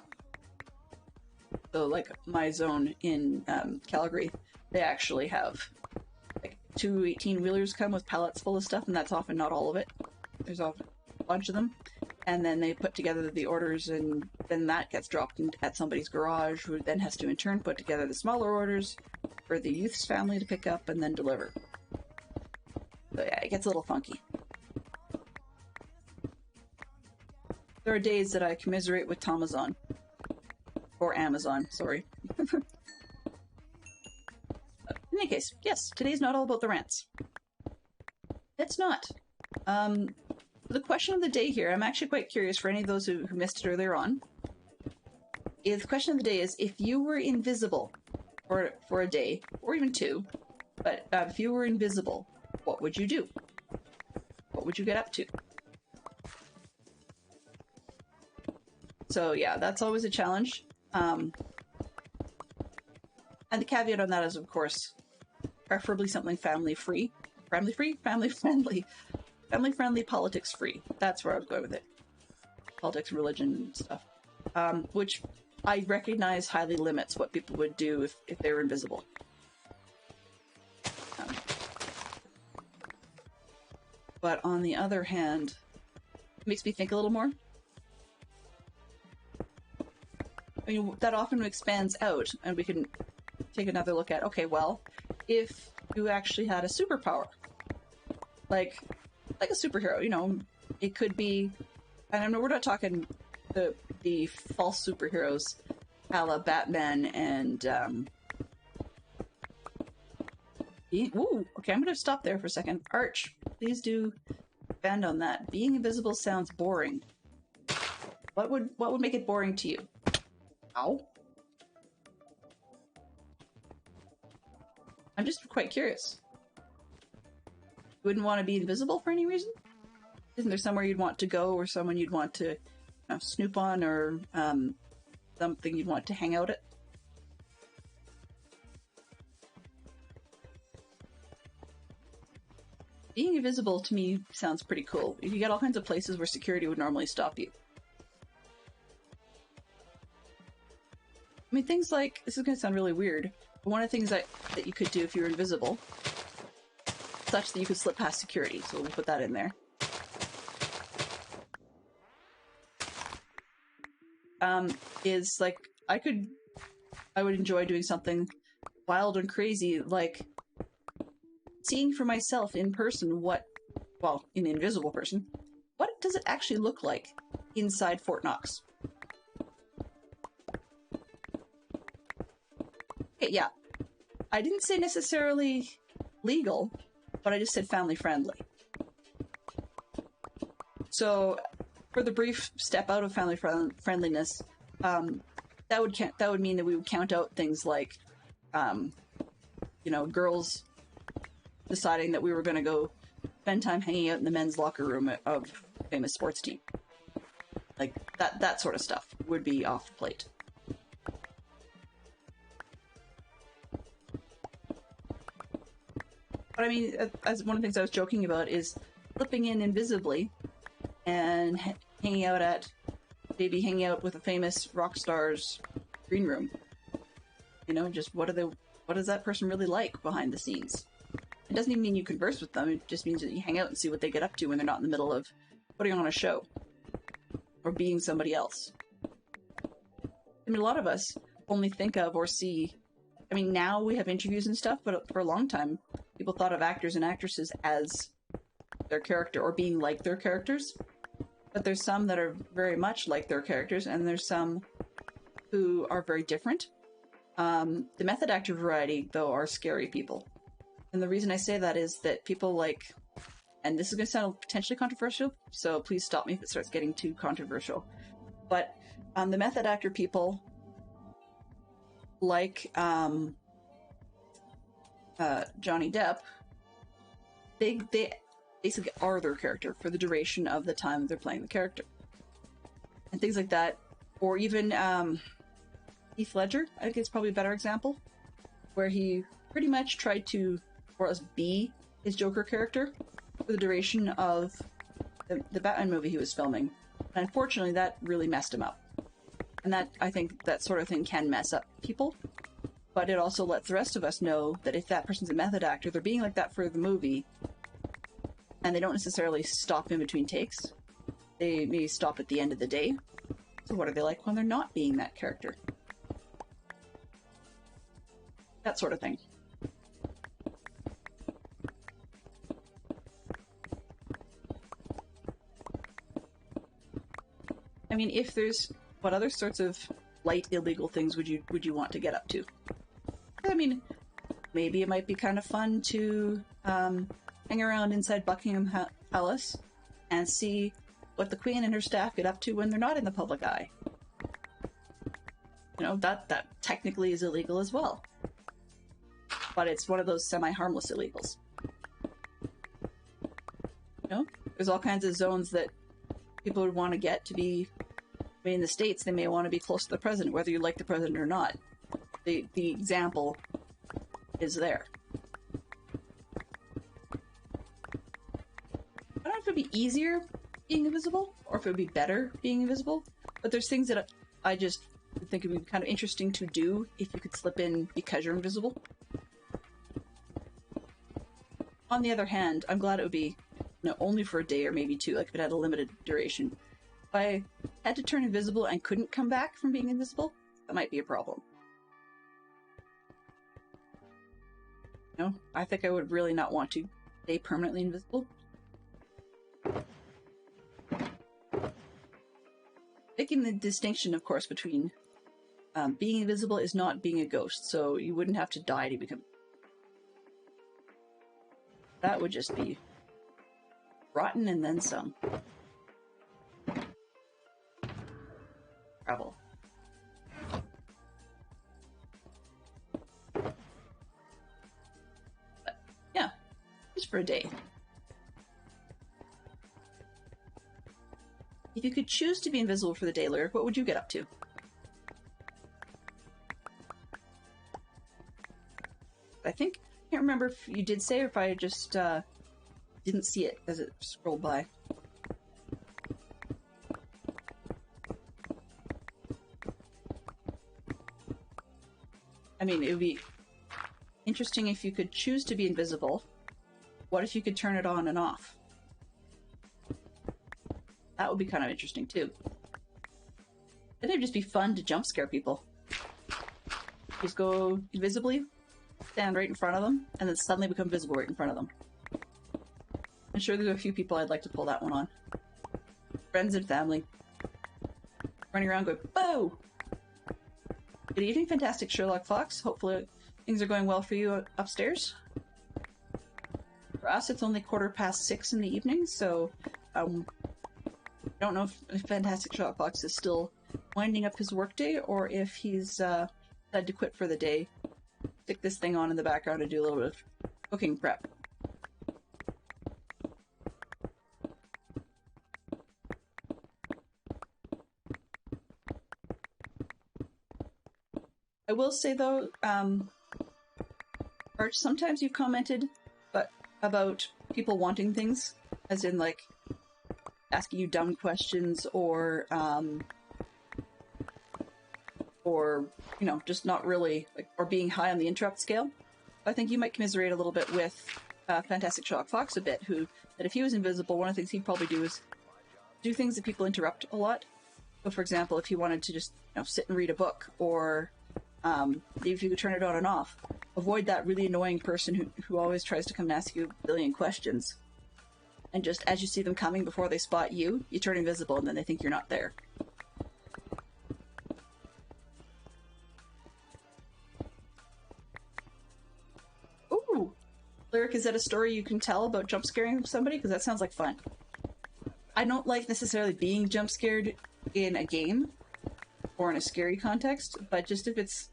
So, like my zone in Calgary, they actually have like 2 18-wheelers come with pallets full of stuff, and that's often not all of it. There's often a bunch of them, and then they put together the orders, and then that gets dropped at somebody's garage, who then has to in turn put together the smaller orders for the youth's family to pick up and then deliver. So yeah, it gets a little funky. There are days that I commiserate with Tomazon. Or Amazon, sorry. In any case, yes, today's not all about the rants. It's not. The question of the day here, I'm actually quite curious for any of those who missed it earlier on. The question of the day is, if you were invisible for a day, or even two, but if you were invisible, what would you do? What would you get up to? So yeah, that's always a challenge. And the caveat on that is, of course, preferably something family-free. Family-free? Family-friendly. Family-friendly, politics-free. That's where I was going with it. Politics, religion, stuff. Which I recognize highly limits what people would do if they were invisible. But on the other hand, it makes me think a little more. I mean, that often expands out, and we can take another look at, okay, well, if you actually had a superpower, like a superhero, it could be, and I know we're not talking the false superheroes, a la Batman and, ooh, okay, I'm gonna stop there for a second. Arch, please do expand on that. Being invisible sounds boring. What would make it boring to you? Ow. I'm just quite curious. You wouldn't want to be invisible for any reason? Isn't there somewhere you'd want to go, or someone you'd want to snoop on, or something you'd want to hang out at? Being invisible to me sounds pretty cool. You get all kinds of places where security would normally stop you. I mean, things like, this is going to sound really weird, but one of the things that you could do if you were invisible, such that you could slip past security, so we'll put that in there. Is like, I would enjoy doing something wild and crazy, like seeing for myself in person in invisible person, what does it actually look like inside Fort Knox? Okay, yeah. I didn't say necessarily legal, but I just said family friendly. So, for the brief step out of family friendliness, that would mean that we would count out things like, girls deciding that we were going to go spend time hanging out in the men's locker room of a famous sports team. Like, that sort of stuff would be off the plate. But I mean, as one of the things I was joking about is slipping in invisibly and hanging out with a famous rock star's green room. Just what is that person really like behind the scenes? It doesn't even mean you converse with them, it just means that you hang out and see what they get up to when they're not in the middle of putting on a show. Or being somebody else. I mean, a lot of us only think of or see... I mean, now we have interviews and stuff, but for a long time, people thought of actors and actresses as their character, or being like their characters. But there's some that are very much like their characters, and there's some who are very different. The method actor variety, though, are scary people. And the reason I say that is that people like... And this is going to sound potentially controversial, so please stop me if it starts getting too controversial. But the method actor people, like Johnny Depp, they basically are their character for the duration of the time they're playing the character. And things like that. Or even Heath Ledger, I think it's probably a better example, where he pretty much tried to, or else be his Joker character for the duration of the Batman movie he was filming. And unfortunately, that really messed him up. And I think that sort of thing can mess up people. But it also lets the rest of us know that if that person's a method actor, they're being like that for the movie, and they don't necessarily stop in between takes. They may stop at the end of the day. So what are they like when they're not being that character? That sort of thing. I mean, if there's... What other sorts of light illegal things would you want to get up to? I mean, maybe it might be kind of fun to hang around inside Buckingham Palace and see what the Queen and her staff get up to when they're not in the public eye. That technically is illegal as well. But it's one of those semi-harmless illegals. There's all kinds of zones that people would want to get to be... I mean, in the States, they may want to be close to the president, whether you like the president or not. The example is there. I don't know if it would be easier being invisible, or if it would be better being invisible, but there's things that I just think it would be kind of interesting to do if you could slip in because you're invisible. On the other hand, I'm glad it would be only for a day or maybe two, like if it had a limited duration. If I had to turn invisible and couldn't come back from being invisible, that might be a problem. I think I would really not want to stay permanently invisible. Making the distinction, of course, between being invisible is not being a ghost, so you wouldn't have to die to become... That would just be rotten and then some. Travel. for a day. If you could choose to be invisible for the day, Lyric, what would you get up to? I think, I can't remember if you did say or if I just didn't see it as it scrolled by. I mean, it would be interesting if you could choose to be invisible. What if you could turn it on and off? That would be kind of interesting too. I think it'd just be fun to jump scare people. Just go invisibly, stand right in front of them, and then suddenly become visible right in front of them. I'm sure there's a few people I'd like to pull that one on. Friends and family. Running around going, boo! Good evening, Fantastic Sherlock Fox. Hopefully things are going well for you upstairs. For us, it's only 6:15 in the evening, so I don't know if Fantastic Sherlock Fox is still winding up his workday or if he's had to quit for the day. Stick this thing on in the background and do a little bit of cooking prep. I will say though, Arch, sometimes you've commented about people wanting things, as in like asking you dumb questions or you know, just not really, like, or being high on the interrupt scale. I think you might commiserate a little bit with Fantastic Sherlock Fox a bit, that if he was invisible, one of the things he'd probably do is do things that people interrupt a lot. So for example, if you wanted to just, you know, sit and read a book, or if you could turn it on and off, avoid that really annoying person who always tries to come and ask you a billion questions. And just as you see them coming, before they spot you, you turn invisible and then they think you're not there. Ooh! Lyric, is that a story you can tell about jump scaring somebody? Because that sounds like fun. I don't like necessarily being jump scared in a game or in a scary context, but just if it's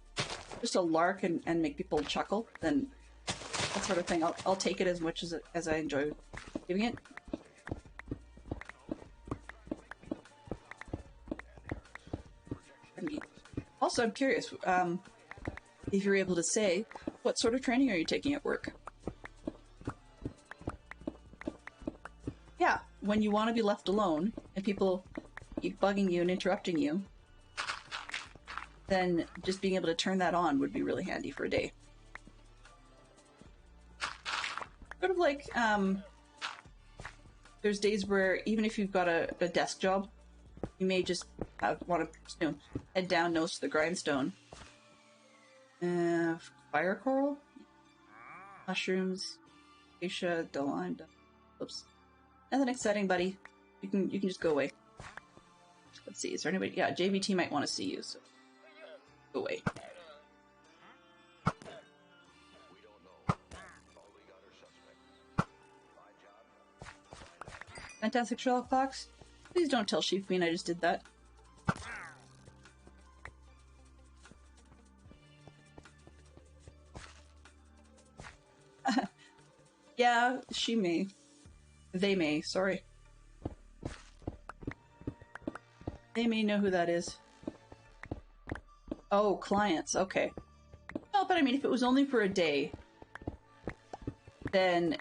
just a lark and make people chuckle, then that sort of thing, I'll take it as much as I enjoy giving it. I mean, also, I'm curious if you're able to say, what sort of training are you taking at work? Yeah, when you want to be left alone and people keep bugging you and interrupting you, then just being able to turn that on would be really handy for a day. Sort of like, there's days where even if you've got a desk job, you may just want to, you know, head down, nose to the grindstone. Fire coral? Mushrooms, acacia, lime. Oops. Nothing exciting, buddy. You can just go away. Let's see, is there anybody? Yeah, JVT might want to see you, so go away. Fantastic Sherlock Fox? Please don't tell Sheep Queen I just did that. Yeah, she may. They may, sorry. They may know who that is. Oh, clients, okay. Well, but I mean, if it was only for a day, then,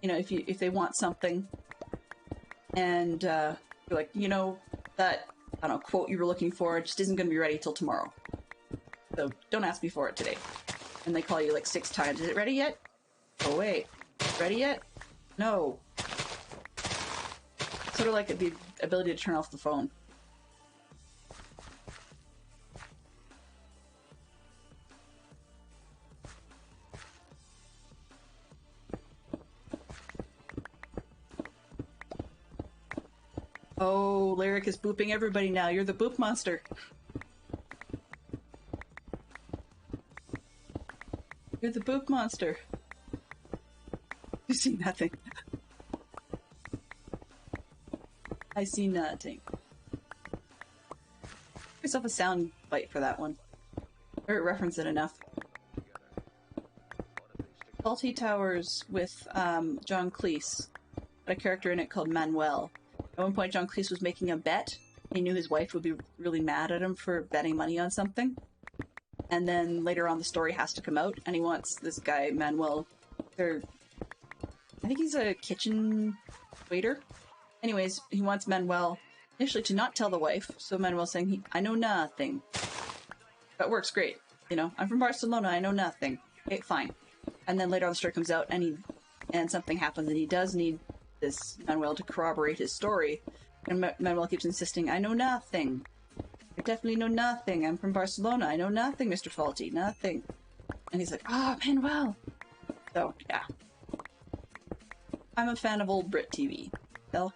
you know, if they want something, and you're like, you know, that, I don't know, quote you were looking for just isn't going to be ready till tomorrow. So don't ask me for it today. And they call you like 6 times. Is it ready yet? Oh, wait. Ready yet? No. Sort of like the ability to turn off the phone. Oh, Lyric is booping everybody now. You're the boop monster. You're the boop monster. You see nothing. I see nothing. Give yourself a sound bite for that one. Or reference it enough. Faulty Towers with John Cleese. Had a character in it called Manuel. At one point, John Cleese was making a bet. He knew his wife would be really mad at him for betting money on something. And then later on, the story has to come out, and he wants this guy, Manuel. I think he's a kitchen waiter. Anyways, he wants Manuel initially to not tell the wife. So Manuel's saying, I know nothing. That works great. You know, I'm from Barcelona, I know nothing. Okay, fine. And then later on the story comes out, and something happens, and he does need this Manuel to corroborate his story. And Manuel keeps insisting, I know nothing. I definitely know nothing. I'm from Barcelona. I know nothing, Mr. Faulty. Nothing. And he's like, Manuel. So, yeah. I'm a fan of old Brit TV. I'll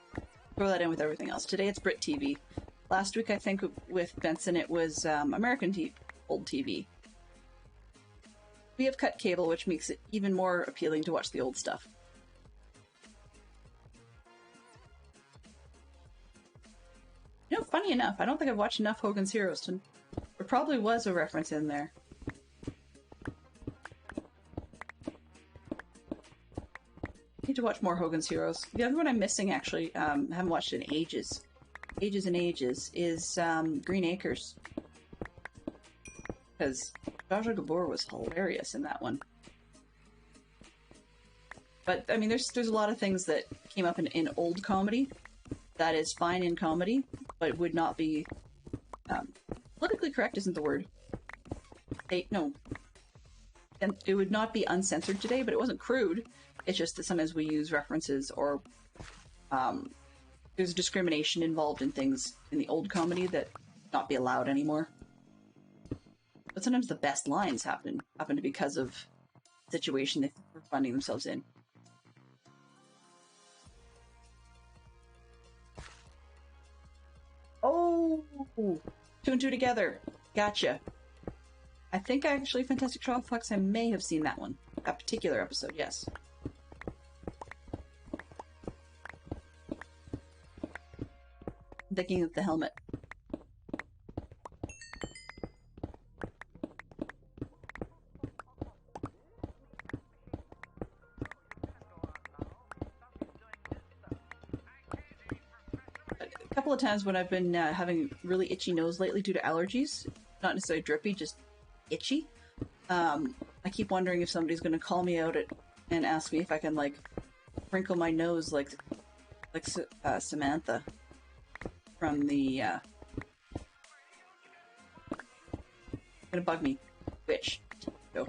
throw that in with everything else. Today it's Brit TV. Last week, I think, with Benson, it was American old TV. We have cut cable, which makes it even more appealing to watch the old stuff. You know, funny enough, I don't think I've watched enough Hogan's Heroes to... There probably was a reference in there. I need to watch more Hogan's Heroes. The other one I'm missing, actually, I haven't watched in ages. Ages and ages, is Green Acres. Because Zsa Zsa Gabor was hilarious in that one. But, I mean, there's a lot of things that came up in old comedy that is fine in comedy, but would not be... politically correct isn't the word. No. And it would not be uncensored today, but it wasn't crude. It's just that sometimes we use references or... there's discrimination involved in things in the old comedy that would not be allowed anymore. But sometimes the best lines happen to because of the situation they were finding themselves in. Oh! 2 and 2 together. Gotcha. I think actually Fantastic Chocolate Fox, I may have seen that one. That particular episode, yes. I'm thinking of the helmet. A couple of times when I've been having really itchy nose lately due to allergies, not necessarily drippy, just itchy, I keep wondering if somebody's going to call me out and ask me if I can, like, wrinkle my nose like Samantha from the, gonna bug me, Witch. So,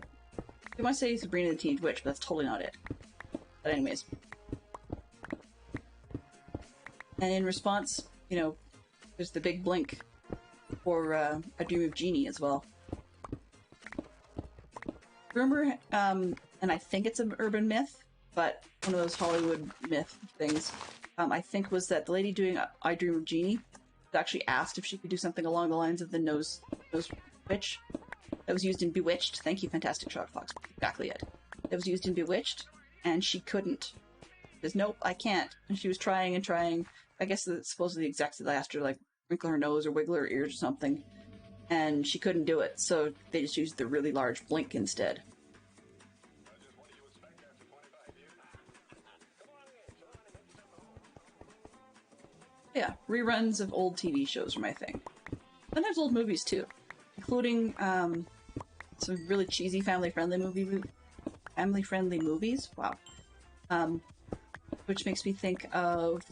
they want to say Sabrina the Teenage Witch, but that's totally not it. But anyways. And in response, you know, there's the big blink for A Dream of Jeannie as well. Rumor, and I think it's an urban myth, but one of those Hollywood myth things, I think was that the lady doing I Dream of Jeannie was actually asked if she could do something along the lines of the nose witch that was used in Bewitched. Thank you, Fantastic Chocolate Fox. Exactly it. That was used in Bewitched, and she couldn't. She says, nope, I can't. And she was trying and trying. I guess supposedly the execs asked her, like, wrinkle her nose or wiggle her ears or something, and she couldn't do it, so they just used the really large blink instead. Yeah, reruns of old TV shows are my thing. Sometimes old movies too, including some really cheesy family-friendly movies. Wow. Which makes me think of...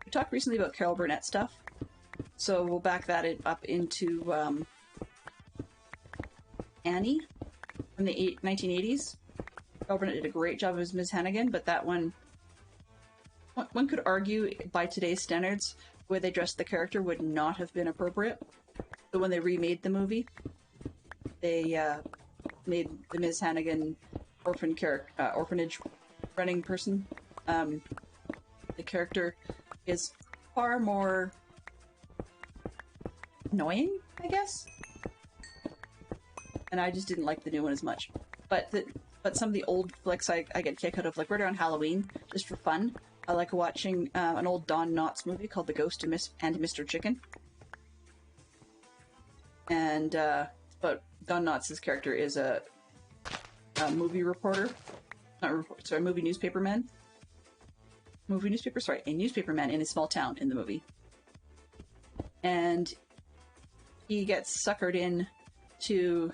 We talked recently about Carol Burnett stuff, so we'll back that up into Annie from the 1980s. Carol Burnett did a great job as Ms. Hannigan, but that one could argue by today's standards, the way they dressed the character would not have been appropriate. So when they remade the movie, they made the Ms. Hannigan orphanage running person. The character is far more annoying, I guess. And I just didn't like the new one as much. But some of the old flicks I get a kick out of, like right around Halloween, just for fun. I like watching an old Don Knotts movie called The Ghost and Mr. Chicken. And but Don Knotts' character is a movie reporter. Movie newspaper man. A newspaper man in a small town in the movie. And he gets suckered in to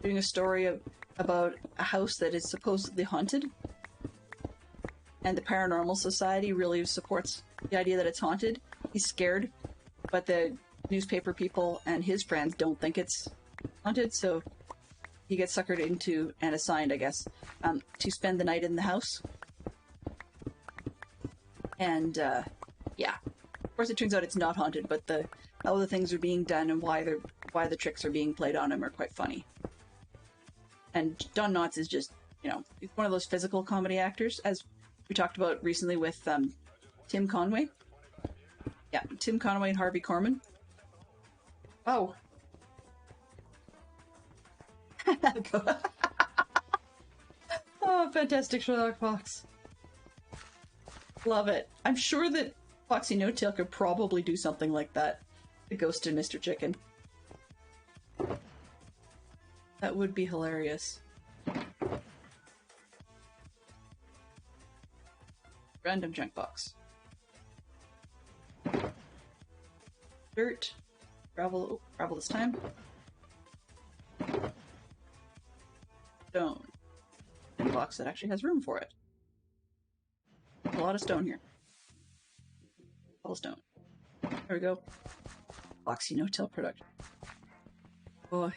doing a story about a house that is supposedly haunted. And the Paranormal Society really supports the idea that it's haunted. He's scared, but the newspaper people and his friends don't think it's haunted, so he gets suckered into and assigned, I guess, to spend the night in the house. And, yeah. Of course, it turns out it's not haunted, but how the things are being done and why the tricks are being played on him are quite funny. And Don Knotts is just, he's one of those physical comedy actors, as we talked about recently with Tim Conway. Yeah, Tim Conway and Harvey Korman. Oh. Oh, fantastic Sherlock Fox. Love it. I'm sure that Foxy No-Tail could probably do something like that. The Ghost and Mr. Chicken. That would be hilarious. Random junk box. Dirt. Gravel. Oh, gravel this time. Stone. And a box that actually has room for it. A lot of stone here. Cobblestone. There we go. Foxy No-Tail production. Boy.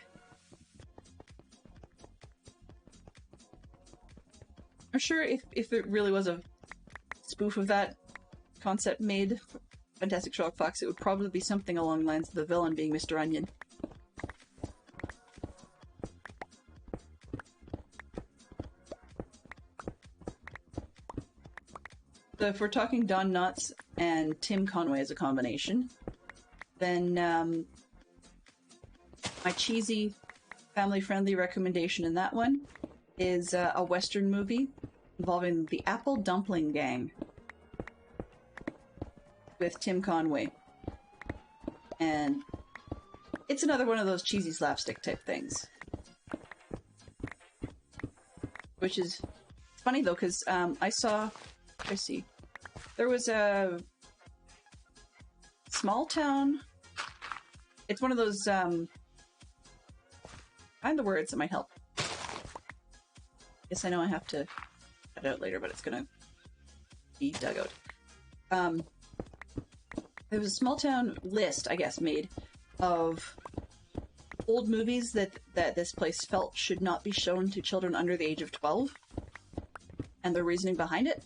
I'm sure if it really was a spoof of that concept made Fantastic Sherlock Fox, it would probably be something along the lines of the villain being Mr. Onion. So if we're talking Don Knotts and Tim Conway as a combination, then my cheesy, family-friendly recommendation in that one is a Western movie involving the Apple Dumpling Gang with Tim Conway. And it's another one of those cheesy slapstick type things. Which is funny though, because there was a small town. It's one of those, find the words that might help. Yes, I know I have to cut it out later, but it's gonna be dug out. There was a small town list, I guess, made of old movies that this place felt should not be shown to children under the age of 12, and the reasoning behind it.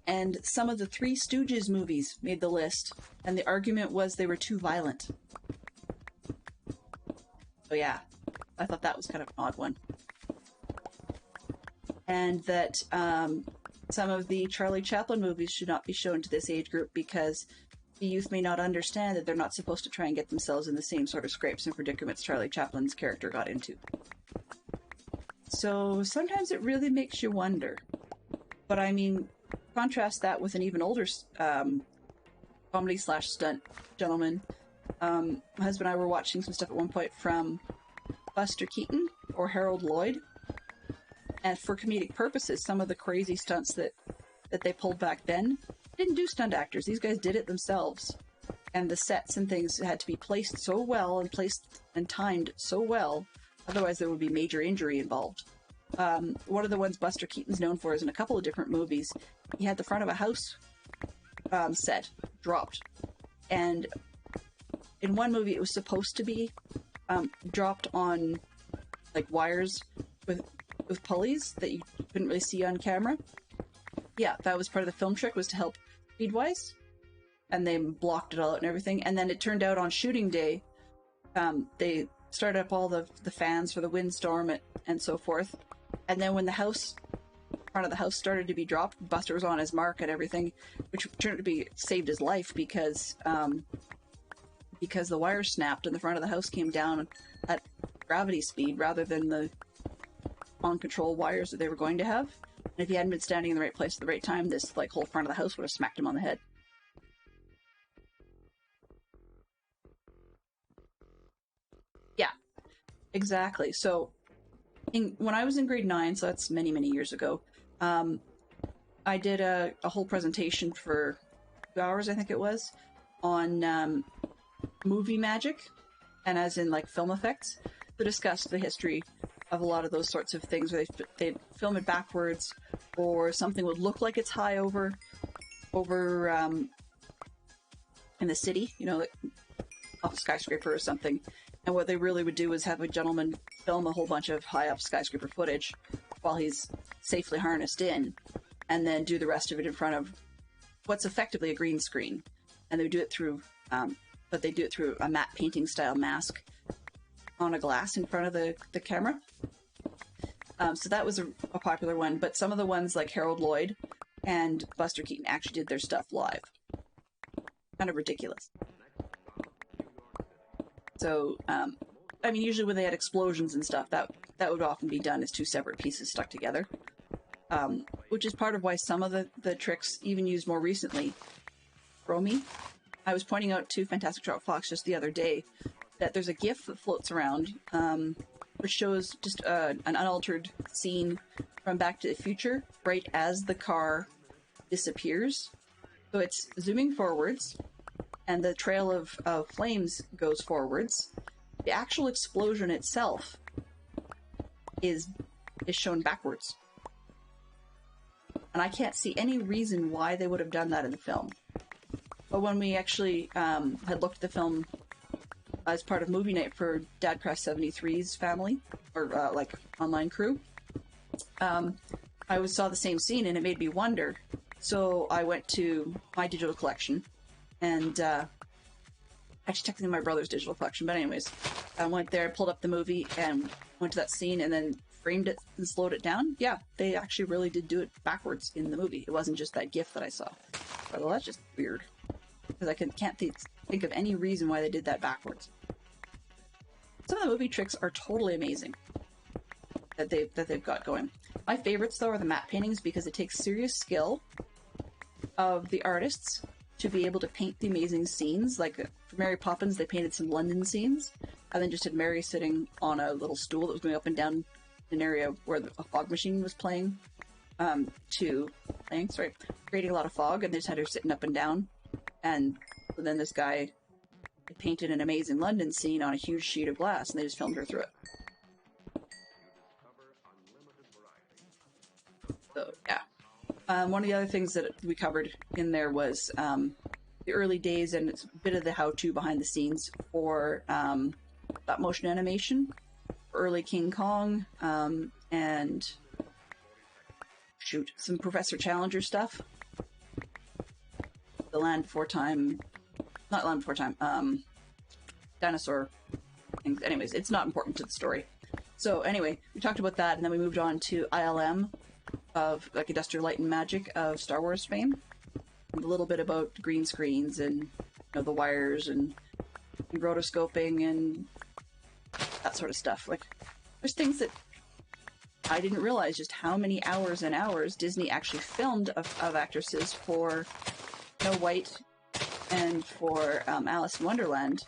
And some of the Three Stooges movies made the list, and the argument was they were too violent. So yeah, I thought that was kind of an odd one. And that some of the Charlie Chaplin movies should not be shown to this age group because the youth may not understand that they're not supposed to try and get themselves in the same sort of scrapes and predicaments Charlie Chaplin's character got into. So sometimes it really makes you wonder. But I mean, contrast that with an even older comedy/stunt gentleman. My husband and I were watching some stuff at one point from Buster Keaton or Harold Lloyd. And for comedic purposes, some of the crazy stunts that they pulled back then didn't do stunt actors. These guys did it themselves. And the sets and things had to be placed so well and placed and timed so well, otherwise there would be major injury involved. One of the ones Buster Keaton's known for is in a couple of different movies. He had the front of a house set dropped. And in one movie it was supposed to be dropped on like wires with pulleys that you couldn't really see on camera. Yeah, that was part of the film trick, was to help speed-wise. And they blocked it all out and everything. And then it turned out on shooting day, they started up all the fans for the windstorm and so forth. And then when the front of the house started to be dropped, Buster was on his mark and everything, which turned out to be saved his life because the wire snapped and the front of the house came down at gravity speed rather than the on-control wires that they were going to have. And if he hadn't been standing in the right place at the right time, this whole front of the house would have smacked him on the head. Yeah, exactly. So when I was in grade 9, so that's many, many years ago, I did a whole presentation for 2 hours, I think it was, on movie magic, and as in like film effects, to discuss the history of a lot of those sorts of things where they'd film it backwards, or something would look like it's high over in the city, you know, like off a skyscraper or something. And what they really would do is have a gentleman film a whole bunch of high up skyscraper footage while he's safely harnessed in, and then do the rest of it in front of what's effectively a green screen. And they would do it through, but they do it through a matte painting style mask on a glass in front of the camera. So that was a popular one, but some of the ones like Harold Lloyd and Buster Keaton actually did their stuff live. Kind of ridiculous. So, I mean, usually when they had explosions and stuff, that would often be done as two separate pieces stuck together. Which is part of why some of the tricks, even used more recently, throw me. I was pointing out to Fantastic Trout Fox just the other day that there's a GIF that floats around, which shows just an unaltered scene from Back to the Future, right as the car disappears. So it's zooming forwards, and the trail of flames goes forwards. The actual explosion itself is shown backwards. And I can't see any reason why they would have done that in the film. But when we actually had looked at the film as part of movie night for Dadcraft 73's family, or like online crew, I saw the same scene and it made me wonder. So I went to my digital collection and actually technically my brother's digital collection, but anyways, I went there, pulled up the movie and went to that scene and then framed it and slowed it down. Yeah, they actually really did do it backwards in the movie. It wasn't just that GIF that I saw. But, well, that's just weird. Because I can't think of any reason why they did that backwards. Some of the movie tricks are totally amazing that they've got going. My favorites, though, are the matte paintings because it takes serious skill of the artists to be able to paint the amazing scenes. Like for Mary Poppins, they painted some London scenes and then just had Mary sitting on a little stool that was going up and down an area where a fog machine was creating a lot of fog, and they just had her sitting up and down. And then this guy painted an amazing London scene on a huge sheet of glass, and they just filmed her through it. So, yeah. One of the other things that we covered in there was the early days, and it's a bit of the how-to behind the scenes for stop motion animation, early King Kong, and some Professor Challenger stuff. The Land Before Time, not Land Before Time, dinosaur things. Anyways, it's not important to the story. So anyway, we talked about that, and then we moved on to ILM, of like Industrial Light and Magic of Star Wars fame. A little bit about green screens and the wires and rotoscoping and that sort of stuff. Like, there's things that I didn't realize just how many hours and hours Disney actually filmed of actresses for Snow White and for Alice in Wonderland,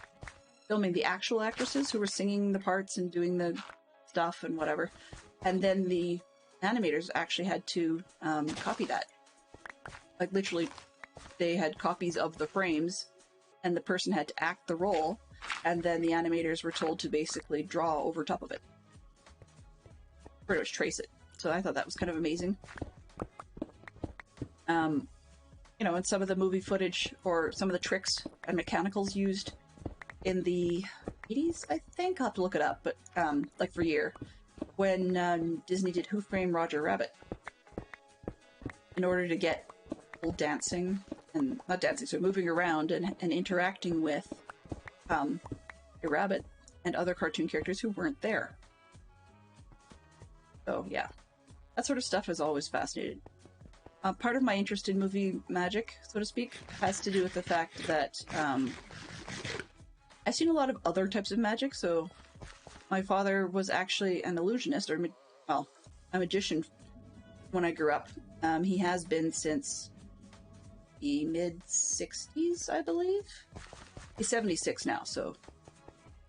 filming the actual actresses who were singing the parts and doing the stuff and whatever. And then the animators actually had to copy that. Like, literally, they had copies of the frames, and the person had to act the role, and then the animators were told to basically draw over top of it. Pretty much trace it. So I thought that was kind of amazing. And some of the movie footage, or some of the tricks and mechanicals used in the 80s, I think? I'll have to look it up, but, like for year, when Disney did Who Framed Roger Rabbit. In order to get people dancing, and not dancing, so moving around and interacting with a rabbit and other cartoon characters who weren't there. So, yeah. That sort of stuff has always fascinated. Part of my interest in movie magic, so to speak, has to do with the fact that I've seen a lot of other types of magic. So my father was actually an illusionist, or, well, a magician when I grew up. He has been since the mid-60s, I believe. He's 76 now, so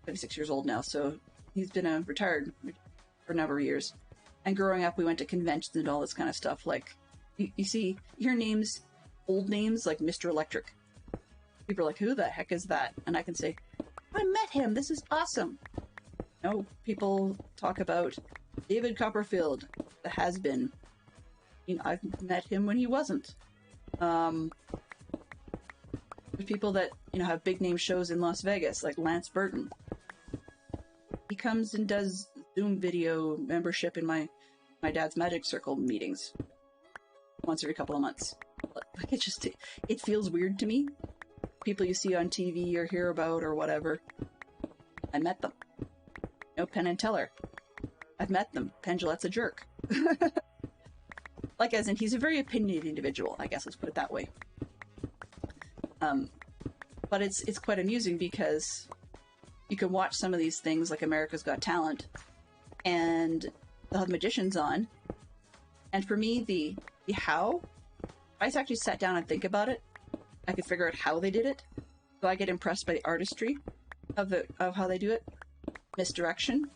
76 years old now, so he's been a retired for a number of years. And growing up, we went to conventions and all this kind of stuff. Like, you see, you hear names, old names like Mr. Electric. People are like, who the heck is that? And I can say, I met him. This is awesome. You know, people talk about David Copperfield, the has-been. You know, I've met him when he wasn't. There's people that, you know, have big name shows in Las Vegas, like Lance Burton. He comes and does Zoom video membership in my dad's Magic Circle meetings once every couple of months. Like, it feels weird to me. People you see on TV or hear about or whatever. I met them. You know, Penn and Teller. I've met them. Penn Jillette's a jerk. Like, as in, he's a very opinionated individual, I guess, let's put it that way. But it's quite amusing because you can watch some of these things like America's Got Talent, and they'll have magicians on. And for me, the how, I actually sat down and think about it. I could figure out how they did it. So I get impressed by the artistry of how they do it, misdirection,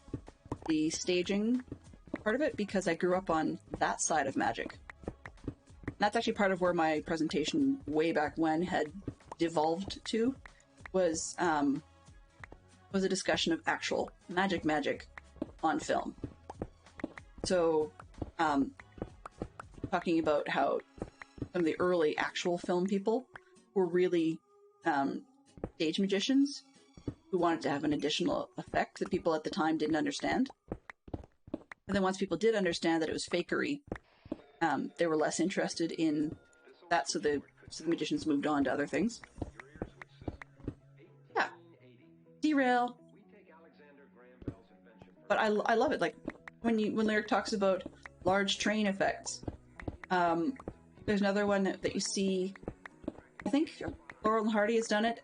the staging part of it, because I grew up on that side of magic. And that's actually part of where my presentation way back when had devolved to, was a discussion of actual magic on film. So, talking about how some of the early actual film people were really stage magicians who wanted to have an additional effect that people at the time didn't understand. And then once people did understand that it was fakery, they were less interested in that, so the magicians moved on to other things. Yeah. Derail. But I love it. Like, when Lyric talks about large train effects, there's another one that you see, I think Laurel and Hardy has done it,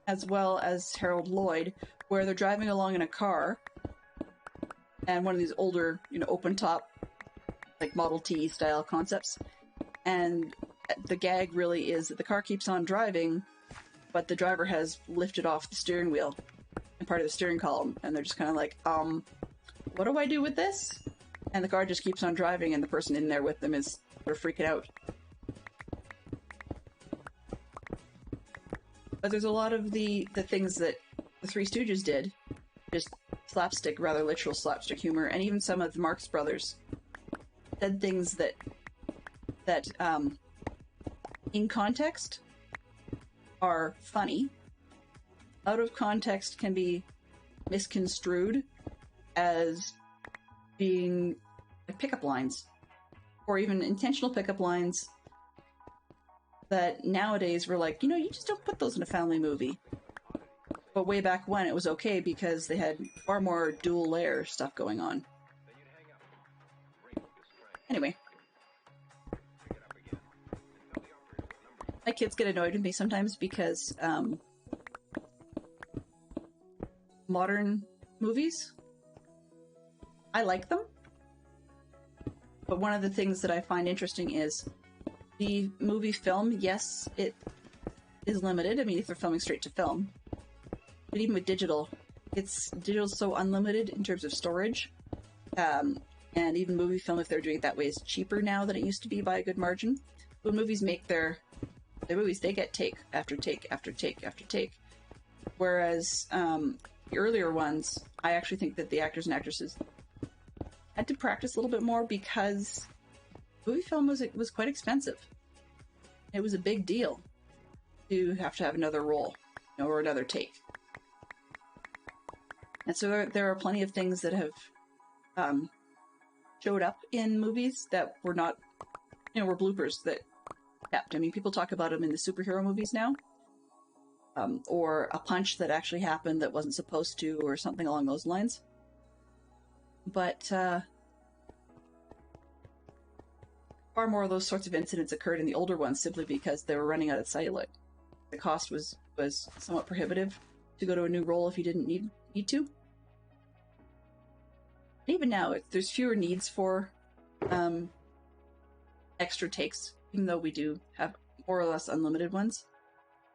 as well as Harold Lloyd, where they're driving along in a car, and one of these older, you know, open top, like Model T style concepts, and the gag really is that the car keeps on driving, but the driver has lifted off the steering wheel and part of the steering column, and they're just kind of like, what do I do with this? And the car just keeps on driving, and the person in there with them is sort of freaking out. But there's a lot of the things that the Three Stooges did, just slapstick, rather literal slapstick humor, and even some of the Marx Brothers said things that in context are funny, out of context can be misconstrued as being like pickup lines, or even intentional pickup lines that nowadays we're like, you know, you just don't put those in a family movie. But way back when it was okay because they had far more dual layer stuff going on. Anyway. My kids get annoyed with me sometimes because modern movies, I like them. But one of the things that I find interesting is the movie film, yes, it is limited. I mean, if they're filming straight to film. But even with digital's so unlimited in terms of storage. And even movie film, if they're doing it that way, is cheaper now than it used to be by a good margin. When movies make their movies, they get take after take after take after take. Whereas the earlier ones, I actually think that the actors and actresses had to practice a little bit more because movie film was quite expensive. It was a big deal to have another role, you know, or another take. And so there are plenty of things that have showed up in movies that were not, you know, were bloopers that kept. I mean, people talk about them in the superhero movies now, or a punch that actually happened that wasn't supposed to, or something along those lines. But far more of those sorts of incidents occurred in the older ones simply because they were running out of celluloid. The cost was somewhat prohibitive to go to a new role if you didn't need to. Even now, there's fewer needs for extra takes, even though we do have more or less unlimited ones.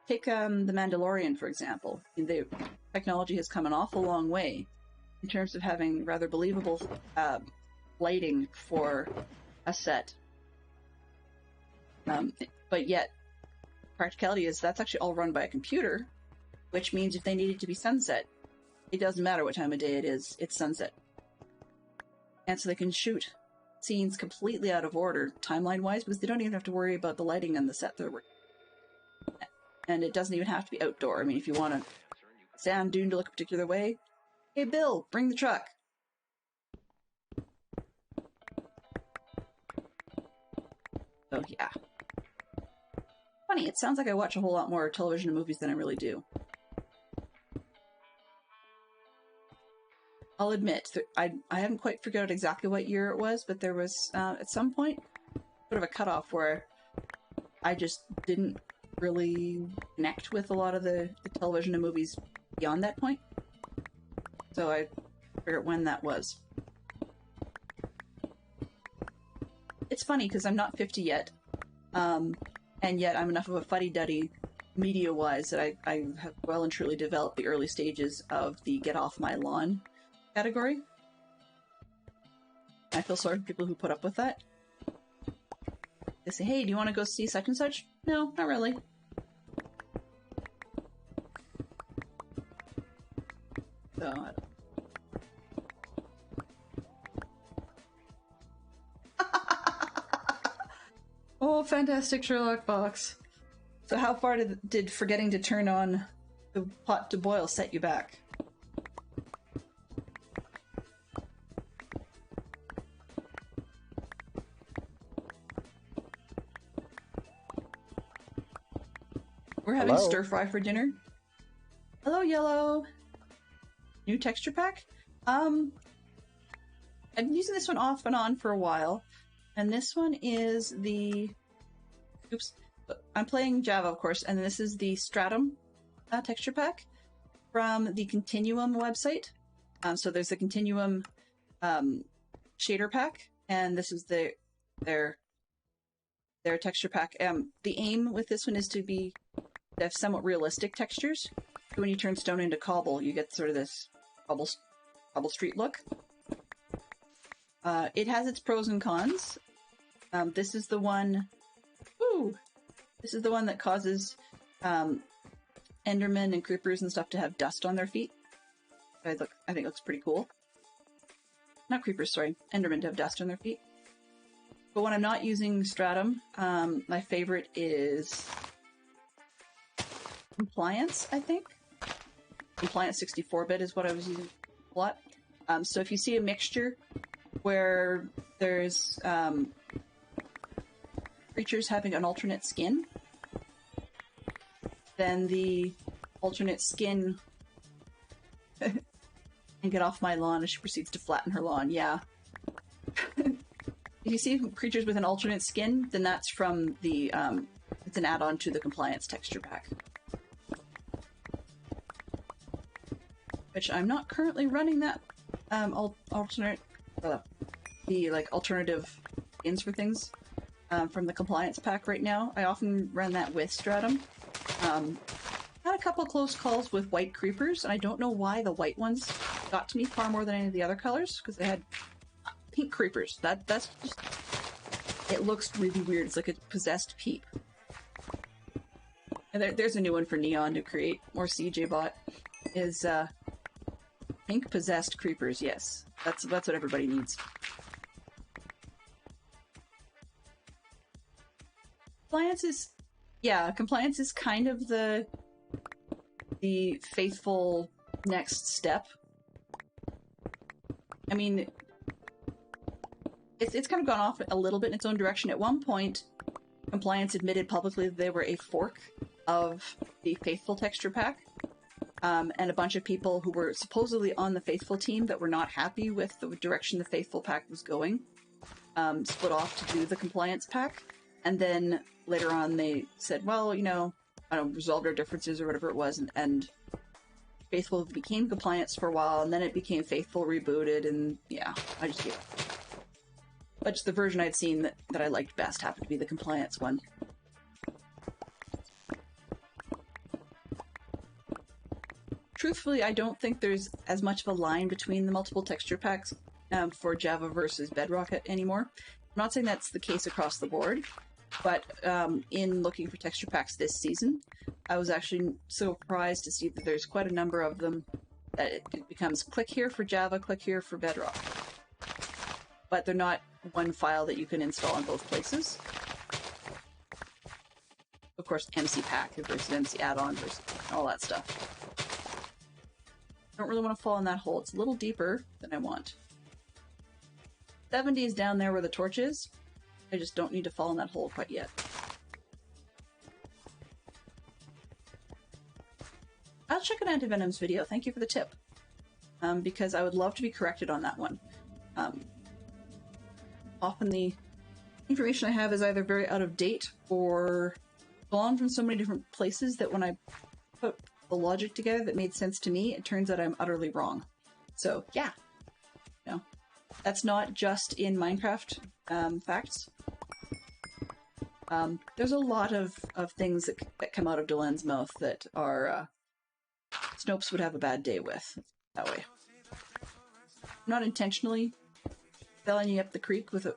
Take The Mandalorian, for example. The technology has come an awful long way, in terms of having rather believable lighting for a set. But yet, practicality is that's actually all run by a computer, which means if they need it to be sunset, it doesn't matter what time of day it is, it's sunset. And so they can shoot scenes completely out of order, timeline-wise, because they don't even have to worry about the lighting on the set they're working. And it doesn't even have to be outdoor. I mean, if you want a sand dune to look a particular way, hey Bill, bring the truck. So yeah. Funny, it sounds like I watch a whole lot more television and movies than I really do. I'll admit, I haven't quite figured out exactly what year it was, but there was, at some point, sort of a cutoff where I just didn't really connect with a lot of the television and movies beyond that point. So I figured when that was. It's funny, because I'm not 50 yet, and yet I'm enough of a fuddy-duddy media-wise that I have well and truly developed the early stages of the get off my lawn category. I feel sorry for people who put up with that. They say, hey, do you want to go see such and such? No, not really. So, oh, fantastic Sherlock box. So how far did forgetting to turn on the pot to boil set you back? We're having stir fry for dinner. Hello, Yellow. New texture pack? I've been using this one off and on for a while, and this one is the... Oops. I'm playing Java, of course, and this is the Stratum texture pack from the Continuum website. So there's the Continuum shader pack, and this is their texture pack. The aim with this one is to have somewhat realistic textures. So when you turn stone into cobble, you get sort of this cobble street look. It has its pros and cons. This is the one... Woo! This is the one that causes Endermen and creepers and stuff to have dust on their feet. I think it looks pretty cool. Not creepers, sorry. Endermen to have dust on their feet. But when I'm not using Stratum, my favorite is Compliance, I think. Compliance 64-bit is what I was using a lot. So if you see a mixture where there's creatures having an alternate skin, then the alternate skin and get off my lawn as she proceeds to flatten her lawn. Yeah. If you see creatures with an alternate skin, then that's from the it's an add-on to the Compliance texture pack, which I'm not currently running that alternative skins for things from the Compliance pack right now. I often run that with Stratum. Had a couple close calls with white creepers, and I don't know why the white ones got to me far more than any of the other colors, because they had pink creepers. That's just... It looks really weird. It's like a possessed peep. And there's a new one for Neon to create more CJ bot. Is pink possessed creepers. Yes, that's what everybody needs. Compliance is, yeah, Compliance is kind of the faithful next step. I mean, it's kind of gone off a little bit in its own direction. At one point, Compliance admitted publicly that they were a fork of the Faithful texture pack, and a bunch of people who were supposedly on the Faithful team that were not happy with the direction the Faithful pack was going, split off to do the Compliance pack, and then later on they said, well, you know, I don't know, resolved our differences or whatever it was, and Faithful became Compliance for a while, and then it became Faithful rebooted, and yeah, I just gave up. But just the version I'd seen that I liked best happened to be the Compliance one. truthfully, I don't think there's as much of a line between the multiple texture packs for Java versus Bedrock anymore. I'm not saying that's the case across the board, but in looking for texture packs this season, I was actually surprised to see that there's quite a number of them that it becomes click here for Java, click here for Bedrock. But they're not one file that you can install in both places. Of course, MC pack versus MC add-on versus all that stuff. I don't really want to fall in that hole. It's a little deeper than I want. 70 is down there where the torch is. I just don't need to fall in that hole quite yet. I'll check out Antivenom's video. Thank you for the tip. Because I would love to be corrected on that one. Often the information I have is either very out of date or drawn from so many different places that when I put the logic together that made sense to me, it turns out I'm utterly wrong. So, yeah. No. That's not just in Minecraft facts. There's a lot of things that come out of Delen's mouth that are Snopes would have a bad day with, that way. Not intentionally selling you up the creek with a,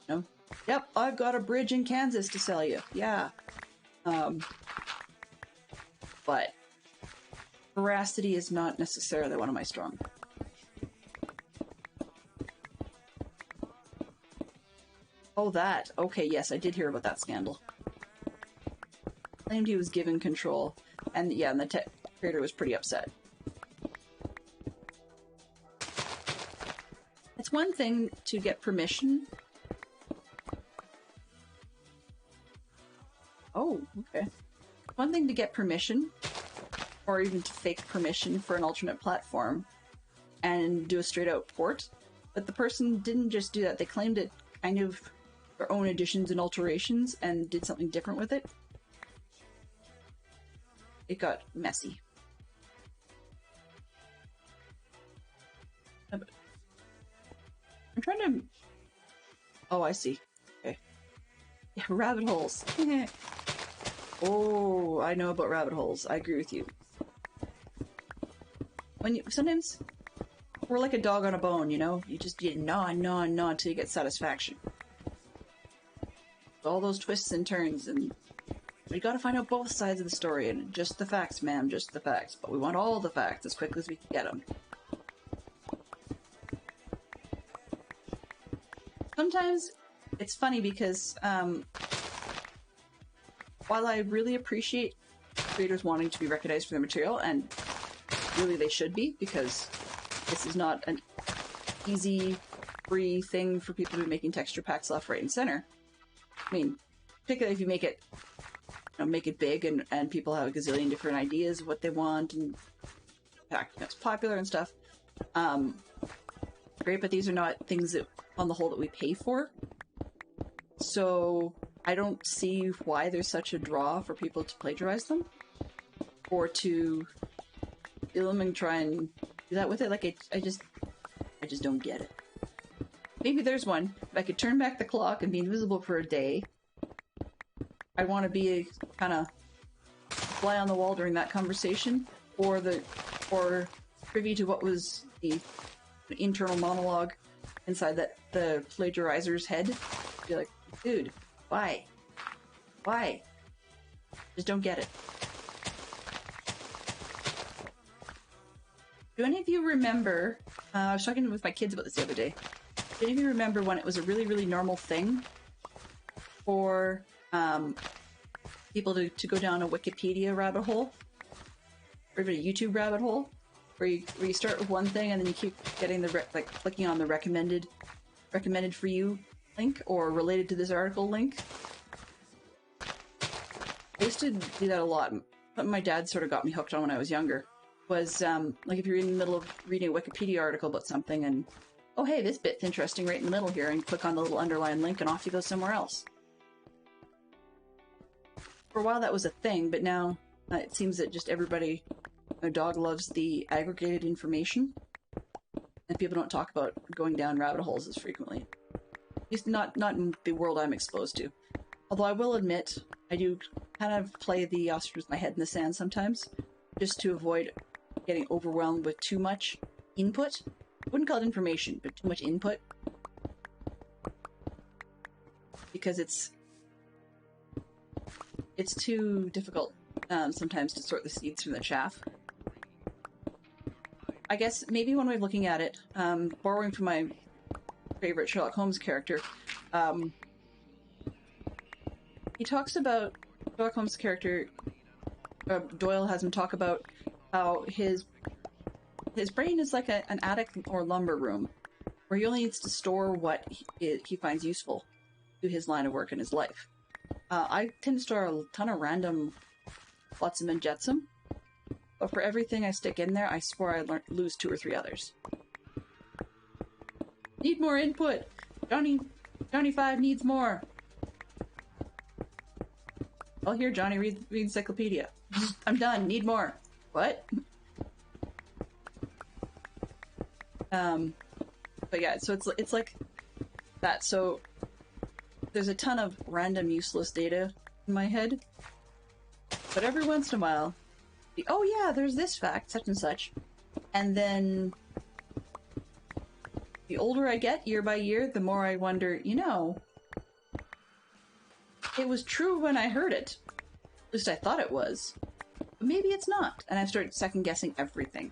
you know, yep, I've got a bridge in Kansas to sell you. Yeah. But veracity is not necessarily one of my strong. Oh, that. Okay, yes, I did hear about that scandal. Claimed he was given control, and yeah, and the tech creator was pretty upset. It's one thing to get permission. Oh, okay. One thing to get permission, or even to fake permission for an alternate platform, and do a straight-out port, but the person didn't just do that. They claimed it kind of their own additions and alterations and did something different with it. It got messy. I'm trying to... Oh, I see. Okay. Yeah, rabbit holes. Oh, I know about rabbit holes. I agree with you. Sometimes we're like a dog on a bone, you know? You just gnaw until you get satisfaction. All those twists and turns, and we gotta find out both sides of the story, and just the facts, ma'am, just the facts. But we want all the facts as quickly as we can get them. Sometimes it's funny because while I really appreciate creators wanting to be recognized for their material, and really they should be, because this is not an easy, free thing for people to be making texture packs left, right, and center. I mean, particularly if you make it, you know, make it big and people have a gazillion different ideas of what they want and it's popular and stuff. Great, but these are not things that, on the whole, that we pay for. So I don't see why there's such a draw for people to plagiarize them or to steal them and try and do that with it. Like, I just don't get it. Maybe there's one. If I could turn back the clock and be invisible for a day, I'd want to be a kind of fly on the wall during that conversation, or privy to what was the internal monologue inside the plagiarizer's head. Be like, dude, why? Why? Just don't get it. Do any of you remember, I was talking with my kids about this the other day, do any of you remember when it was a really, really normal thing for people to go down a Wikipedia rabbit hole, or even a YouTube rabbit hole, where you start with one thing and then you keep getting clicking on the recommended for you link or related to this article link? I used to do that a lot. Something my dad sort of got me hooked on when I was younger was like if you're in the middle of reading a Wikipedia article about something and, oh hey, this bit's interesting right in the middle here, and click on the little underlined link and off you go somewhere else. For a while that was a thing, but now it seems that just everybody, their dog loves the aggregated information, and people don't talk about going down rabbit holes as frequently. At least not in the world I'm exposed to. Although I will admit, I do kind of play the ostrich with my head in the sand sometimes, just to avoid getting overwhelmed with too much input. I wouldn't call it information, but too much input. Because it's too difficult sometimes to sort the seeds from the chaff. I guess maybe one way of looking at it, borrowing from my favorite Sherlock Holmes character, he talks about, Sherlock Holmes' character, Doyle has him talk about how his brain is like an attic or lumber room, where he only needs to store what he finds useful to his line of work in his life. I tend to store a ton of random flotsam and jetsam, but for everything I stick in there, I swear I lose 2 or 3 others. Need more input! Johnny 5 needs more! Oh, here, Johnny, read the encyclopedia. I'm done, need more. What? But yeah, so it's like that. So there's a ton of random useless data in my head, but every once in a while, oh yeah, there's this fact, such and such, and then the older I get, year by year, the more I wonder, you know, it was true when I heard it. At least I thought it was. But maybe it's not. And I started second-guessing everything.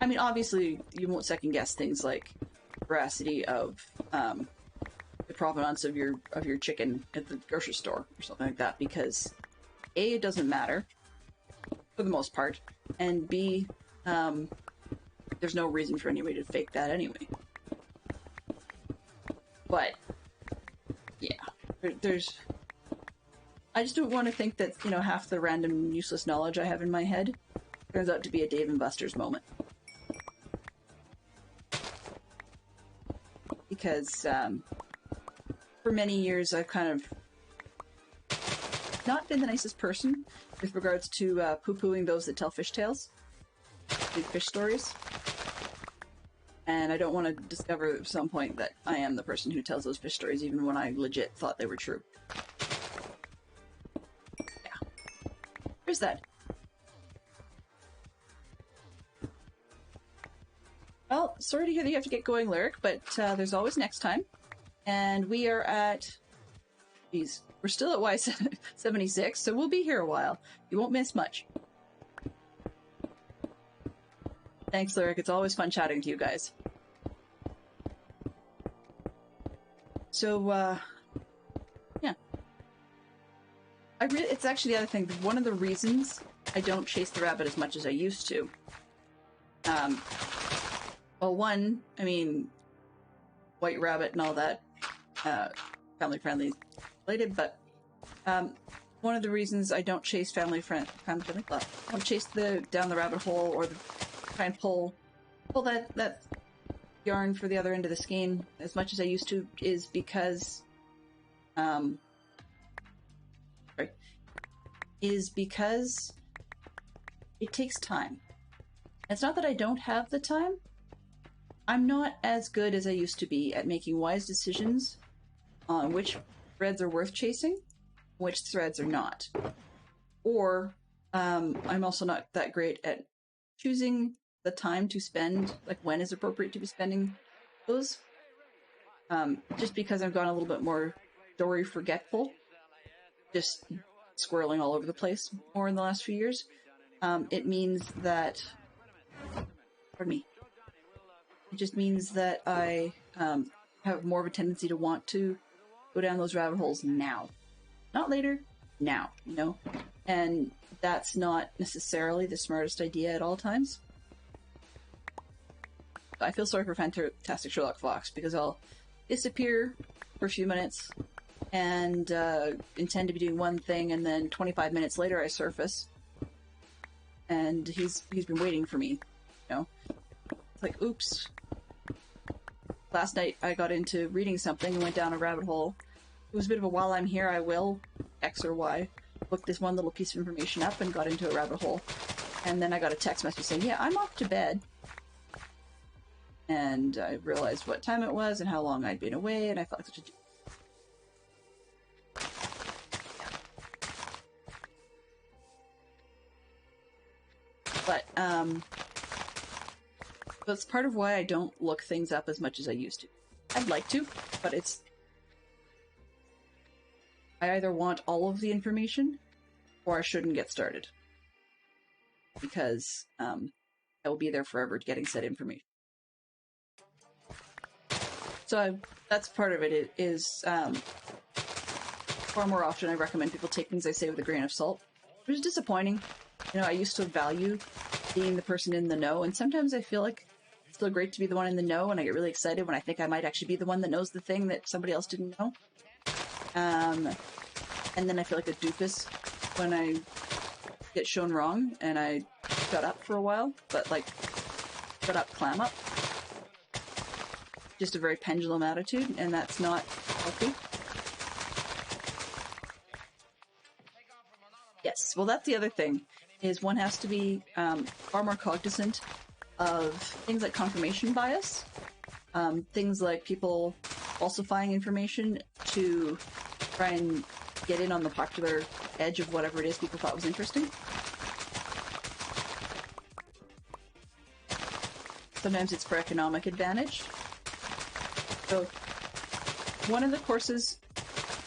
I mean, obviously, you won't second-guess things like veracity of the provenance of your chicken at the grocery store or something like that, because A, it doesn't matter, for the most part, and B, there's no reason for anybody to fake that anyway. But, yeah, there's... I just don't want to think that, you know, half the random useless knowledge I have in my head turns out to be a Dave and Buster's moment. Because, for many years I've kind of not been the nicest person with regards to poo-pooing those that tell fish tales, big fish stories. And I don't want to discover at some point that I am the person who tells those fish stories, even when I legit thought they were true. There's that. Well, sorry to hear that you have to get going, Lyric, but there's always next time. And we are at... Geez, we're still at Y76, so we'll be here a while. You won't miss much. Thanks, Lyric. It's always fun chatting to you guys. So, yeah. It's actually the other thing. One of the reasons I don't chase the rabbit as much as I used to. Well, one, I mean, White Rabbit and all that, family-friendly related, but one of the reasons I don't chase family-friendly club, I don't chase down the rabbit hole or try and pull that yarn for the other end of the skein as much as I used to is because it takes time. It's not that I don't have the time. I'm not as good as I used to be at making wise decisions on which threads are worth chasing, which threads are not. Or I'm also not that great at choosing the time to spend, like when is appropriate to be spending those. Just because I've gone a little bit more story forgetful, just squirreling all over the place more in the last few years. It means that, pardon me, it just means that I have more of a tendency to want to go down those rabbit holes now. Not later, now, you know? And that's not necessarily the smartest idea at all times. I feel sorry for Fantastic Sherlock Fox, because I'll disappear for a few minutes and intend to be doing one thing, and then 25 minutes later I surface. And he's been waiting for me, you know? It's like, oops. Last night I got into reading something and went down a rabbit hole. It was a bit of a while I'm here, I will, X or Y, looked this one little piece of information up and got into a rabbit hole. And then I got a text message saying, yeah, I'm off to bed. And I realized what time it was and how long I'd been away, and I felt like such a... But that's part of why I don't look things up as much as I used to. I'd like to, but it's... I either want all of the information, or I shouldn't get started. Because I will be there forever getting said information. So that's part of it, is far more often I recommend people take things I say with a grain of salt, which is disappointing. You know, I used to value being the person in the know, and sometimes I feel like it's still great to be the one in the know, and I get really excited when I think I might actually be the one that knows the thing that somebody else didn't know. And then I feel like a doofus when I get shown wrong, and I shut up for a while, but like, shut up, clam up. Just a very pendulum attitude, and that's not healthy. Yes, well that's the other thing, is one has to be far more cognizant of things like confirmation bias, things like people falsifying information to try and get in on the popular edge of whatever it is people thought was interesting. Sometimes it's for economic advantage. So one of the courses,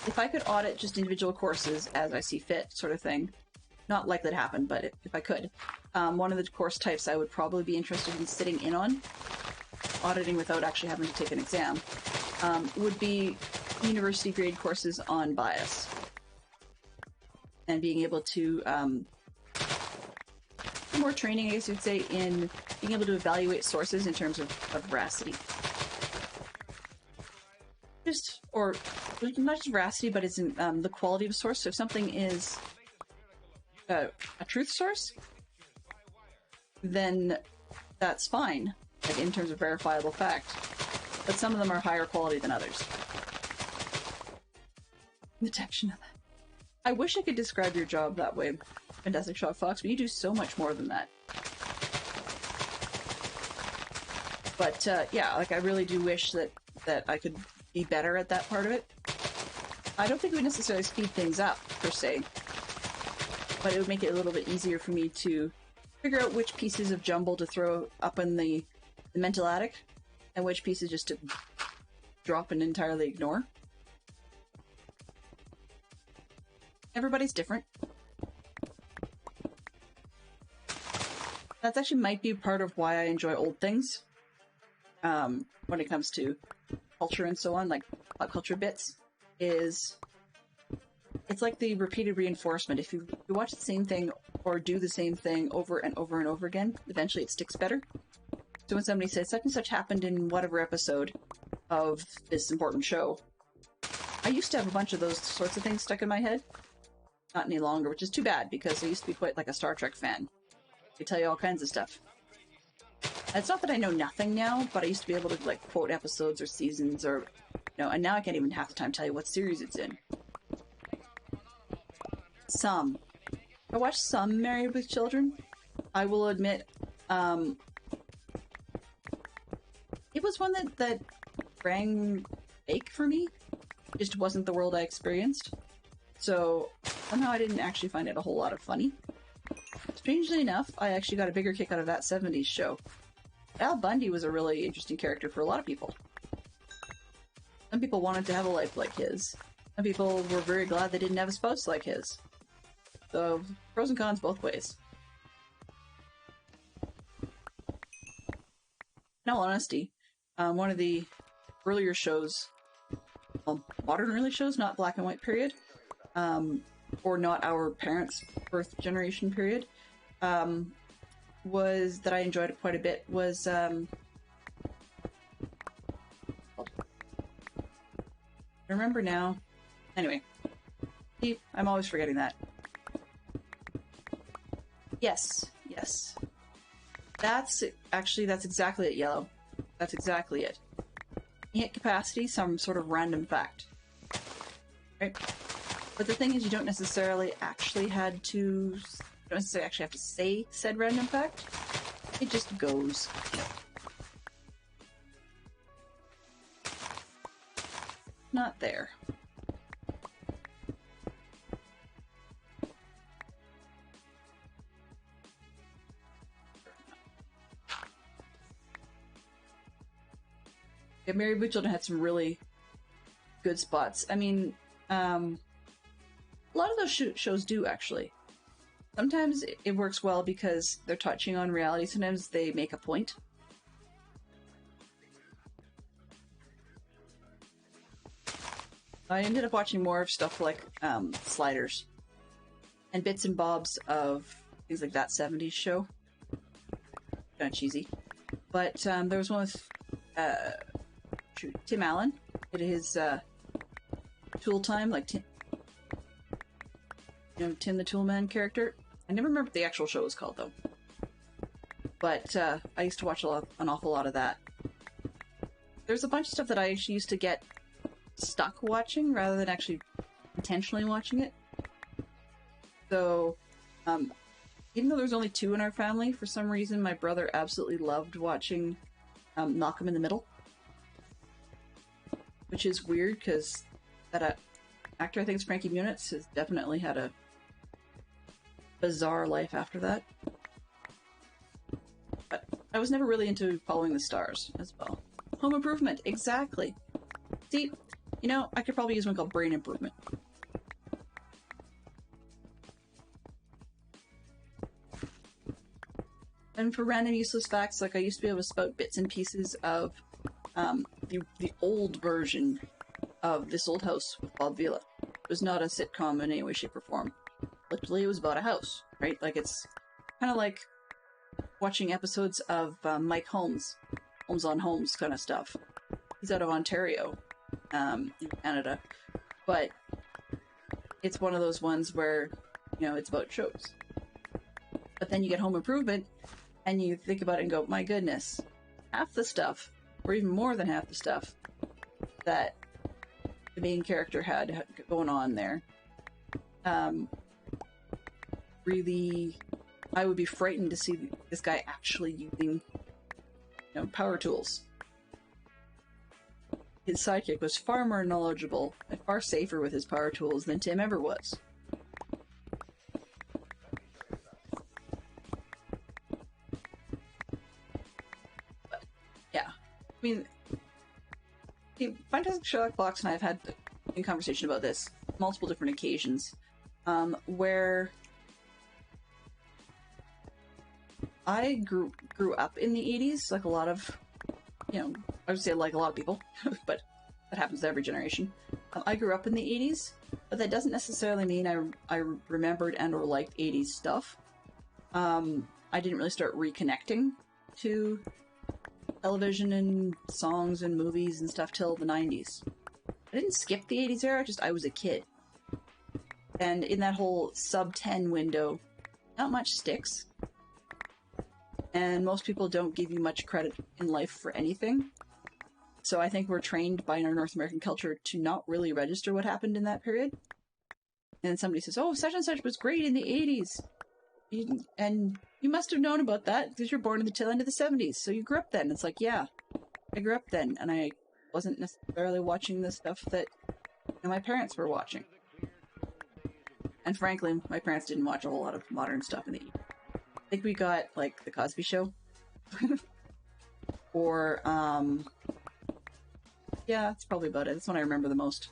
if I could audit just individual courses as I see fit, sort of thing, not likely to happen, but if I could, one of the course types I would probably be interested in sitting in on, auditing without actually having to take an exam, would be university grade courses on bias. And being able to, more training, I guess you'd say, in being able to evaluate sources in terms of veracity. Or not just veracity, but it's in the quality of a source. So if something is a truth source, then that's fine, like in terms of verifiable fact. But some of them are higher quality than others. Detection of that. I wish I could describe your job that way, Fantastic Shot Fox, but you do so much more than that. But yeah, like I really do wish that I could be better at that part of it. I don't think it would necessarily speed things up, per se, but it would make it a little bit easier for me to figure out which pieces of jumble to throw up in the mental attic, and which pieces just to drop and entirely ignore. Everybody's different. That's actually might be part of why I enjoy old things, when it comes to culture and so on, like pop culture bits, is it's like the repeated reinforcement. If you watch the same thing or do the same thing over and over and over again, eventually it sticks better. So when somebody says such and such happened in whatever episode of this important show, I used to have a bunch of those sorts of things stuck in my head. Not any longer, which is too bad, because I used to be quite like a Star Trek fan. I tell you all kinds of stuff. It's not that I know nothing now, but I used to be able to like quote episodes or seasons or, you know, and now I can't even half the time tell you what series it's in. Some. I watched some Married with Children. I will admit, it was one that rang fake for me. It just wasn't the world I experienced. So somehow I didn't actually find it a whole lot of funny. Strangely enough, I actually got a bigger kick out of that 70s show. Al Bundy was a really interesting character for a lot of people. Some people wanted to have a life like his. Some people were very glad they didn't have a spouse like his. So, pros and cons both ways. In all honesty, one of the earlier shows, well, modern early shows, not black and white period, or not our parents' birth generation period, was that I enjoyed it quite a bit, was, I remember now. Anyway. See, I'm always forgetting that. Yes, yes. That's exactly it, Yellow. That's exactly it. You hit capacity, some sort of random fact. Right? But the thing is, you don't necessarily actually have to say said random fact. It just goes. Not there. Yeah, Mary Blue Children had some really good spots. I mean, a lot of those shows do, actually. Sometimes it works well because they're touching on reality. Sometimes they make a point. I ended up watching more of stuff like Sliders and bits and bobs of things like That 70s Show. Kind of cheesy. But there was one with Tim Allen. It is Tool Time, like Tim the Toolman character. I never remember what the actual show was called, though. But I used to watch an awful lot of that. There's a bunch of stuff that I actually used to get stuck watching rather than actually intentionally watching it. So, even though there's only 2 in our family, for some reason my brother absolutely loved watching Malcolm in the Middle. Which is weird, because that actor, I think it's Frankie Muniz, has definitely had a bizarre life after that. But I was never really into Following the Stars as well. Home Improvement, exactly. See, you know, I could probably use one called Brain Improvement. And for random useless facts, like I used to be able to spout bits and pieces of the old version of This Old House with Bob Vila. It was not a sitcom in any way, shape, or form. Literally, it was about a house, right? Like, it's kind of like watching episodes of Mike Holmes, Holmes on Holmes kind of stuff. He's out of Ontario, in Canada. But it's one of those ones where, you know, it's about shows. But then you get Home Improvement, and you think about it and go, my goodness, half the stuff, or even more than half the stuff, that the main character had going on there, really, I would be frightened to see this guy actually using, you know, power tools. His sidekick was far more knowledgeable and far safer with his power tools than Tim ever was. But, yeah. I mean, Fantastic Sherlock Fox and I have had a conversation about this multiple different occasions, where I grew up in the 80s, like a lot of, you know, I would say like a lot of people, but that happens to every generation. I grew up in the 80s, but that doesn't necessarily mean I remembered and or liked 80s stuff. I didn't really start reconnecting to television and songs and movies and stuff till the 90s. I didn't skip the 80s era, just I was a kid. And in that whole sub-10 window, not much sticks. And most people don't give you much credit in life for anything. So I think we're trained by our North American culture to not really register what happened in that period. And somebody says, oh, such and such was great in the 80s. And you must have known about that because you're born in the tail end of the 70s. So you grew up then. It's like, yeah, I grew up then. And I wasn't necessarily watching the stuff that, you know, my parents were watching. And frankly, my parents didn't watch a whole lot of modern stuff in the 80s. I think we got, like, The Cosby Show. Or, yeah, that's probably about it. That's one I remember the most.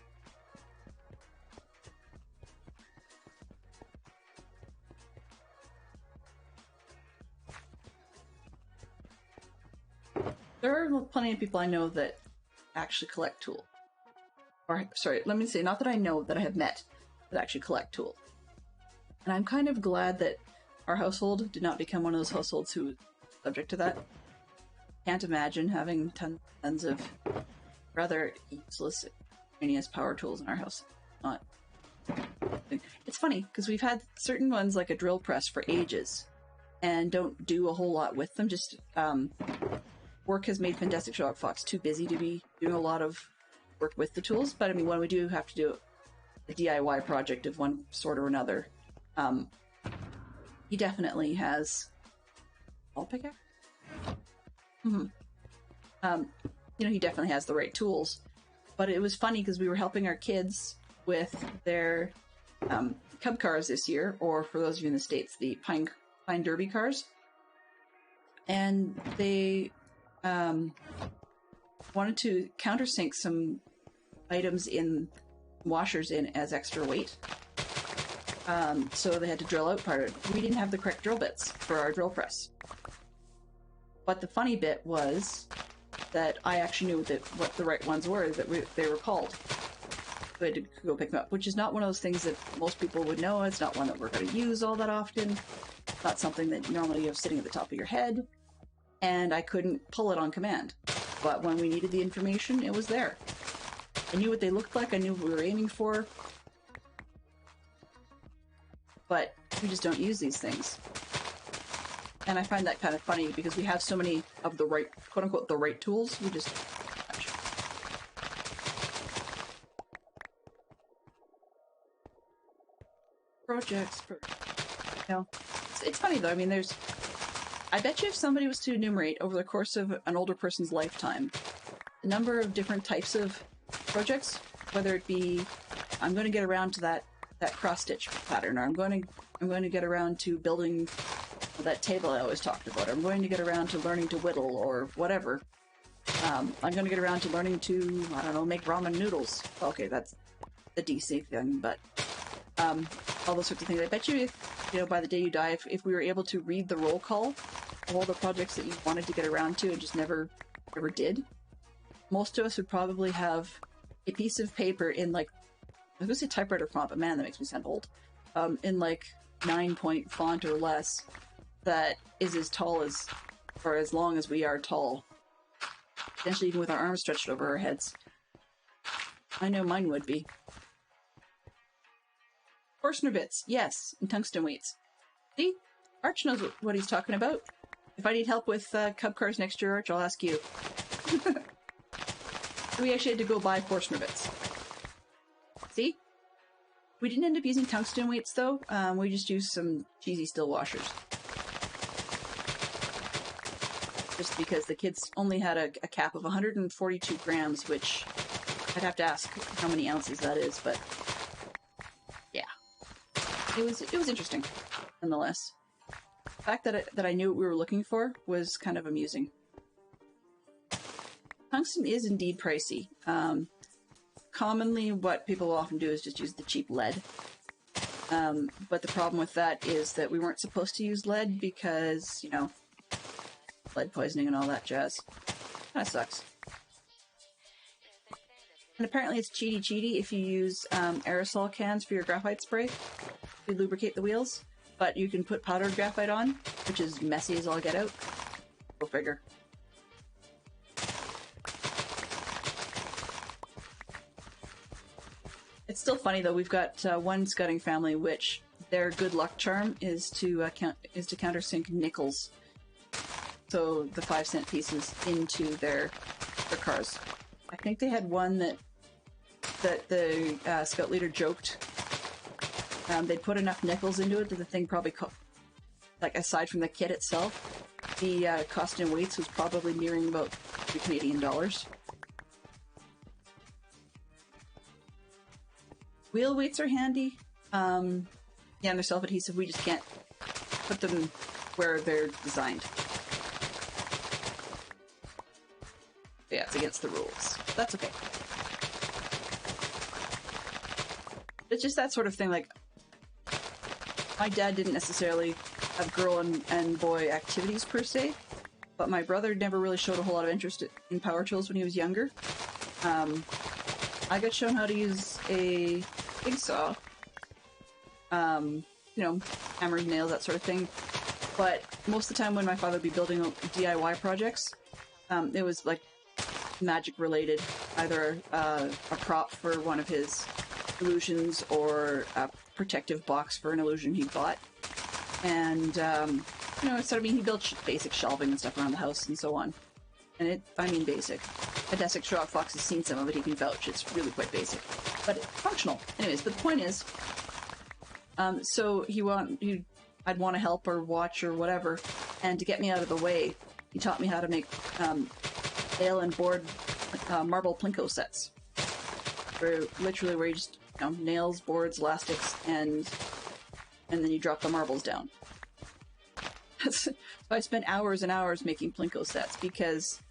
There are plenty of people I know that actually collect tools. Or, sorry, let me say, not that I know, that I have met that actually collect tools. And I'm kind of glad that our household did not become one of those households who was subject to that. Can't imagine having tons of rather useless, extraneous power tools in our house. Not. It's funny, because we've had certain ones like a drill press for ages, and don't do a whole lot with them. Just, work has made Fantastic Sherlock Fox too busy to be doing a lot of work with the tools, but I mean, when we do have to do a DIY project of one sort or another, he definitely has ball pickaxe. You know, he definitely has the right tools. But it was funny because we were helping our kids with their Cub cars this year, or for those of you in the States, the Pine Derby cars. And they wanted to countersink some items in washers in as extra weight. So they had to drill out part of it. We didn't have the correct drill bits for our drill press. But the funny bit was that I actually knew what the right ones were, they were called. So I had to go pick them up, which is not one of those things that most people would know. It's not one that we're going to use all that often. Not something that normally you have sitting at the top of your head. And I couldn't pull it on command. But when we needed the information, it was there. I knew what they looked like, I knew what we were aiming for. But we just don't use these things. And I find that kind of funny because we have so many of the right, quote-unquote, the right tools, we just... Projects, you know, it's funny though, I mean, I bet you if somebody was to enumerate over the course of an older person's lifetime, the number of different types of projects, whether it be, I'm going to get around to that cross-stitch pattern, or I'm going to get around to building that table I always talked about, or I'm going to get around to learning to whittle, or whatever. I'm going to get around to learning to, I don't know, make ramen noodles. Okay, that's the DC thing, but all those sorts of things. I bet you, you know, by the day you die, if we were able to read the roll call of all the projects that you wanted to get around to and just never did, most of us would probably have a piece of paper in, like, I was going to say typewriter font, but man, that makes me sound old, in like 9-point font or less, that is as tall as, or as long as we are tall. Potentially even with our arms stretched over our heads. I know mine would be. Forstner bits, yes, and tungsten weights. See? Arch knows what he's talking about. If I need help with cub cars next year, Arch, I'll ask you. We actually had to go buy Forstner bits. See? We didn't end up using tungsten weights, though. We just used some cheesy still washers. Just because the kids only had a cap of 142 grams, which I'd have to ask how many ounces that is, but yeah. It was interesting, nonetheless. The fact that I knew what we were looking for was kind of amusing. Tungsten is indeed pricey. Commonly, what people will often do is just use the cheap lead. But the problem with that is that we weren't supposed to use lead because, you know, lead poisoning and all that jazz. Kinda sucks. And apparently it's cheaty if you use aerosol cans for your graphite spray to lubricate the wheels, but you can put powdered graphite on, which is messy as all get out. Go figure. It's still funny though, we've got one scudding family which their good luck charm is to countersink nickels. So the 5-cent pieces into their cars. I think they had one that the scout leader joked they'd put enough nickels into it that the thing probably, like aside from the kit itself, the cost in weights was probably nearing about $3 Canadian. Wheel weights are handy. Yeah, and they're self-adhesive. We just can't put them where they're designed. Yeah, it's against the rules. That's okay. It's just that sort of thing, like, my dad didn't necessarily have girl and boy activities per se, but my brother never really showed a whole lot of interest in power tools when he was younger. I got shown how to use a jigsaw, you know, hammers, nails, that sort of thing, but most of the time when my father would be building DIY projects, it was like magic related, either a prop for one of his illusions or a protective box for an illusion he bought. And, you know, so I mean, he built basic shelving and stuff around the house and so on. And I mean basic. Fantastic Sherlock Fox has seen some of it, he can vouch. It's really quite basic. But functional. Anyways, but the point is, so I'd want to help or watch or whatever, and to get me out of the way, he taught me how to make ale and board marble plinko sets. Where you just, you know, nails, boards, elastics, and then you drop the marbles down. So I spent hours and hours making plinko sets because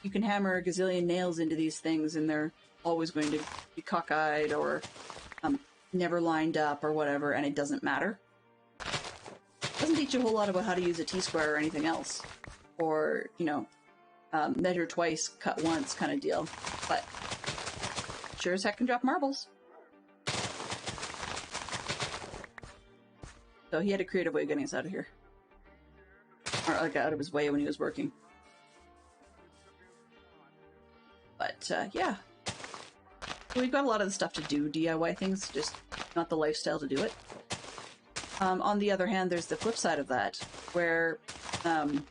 you can hammer a gazillion nails into these things and they're always going to be cockeyed or never lined up or whatever, and it doesn't matter. It doesn't teach you a whole lot about how to use a T-square or anything else. Or, you know, measure twice, cut once kind of deal. But sure as heck can drop marbles. So he had a creative way of getting us out of here. Or like out of his way when he was working. But yeah. We've got a lot of the stuff to do DIY things, just not the lifestyle to do it. On the other hand, there's the flip side of that, where what am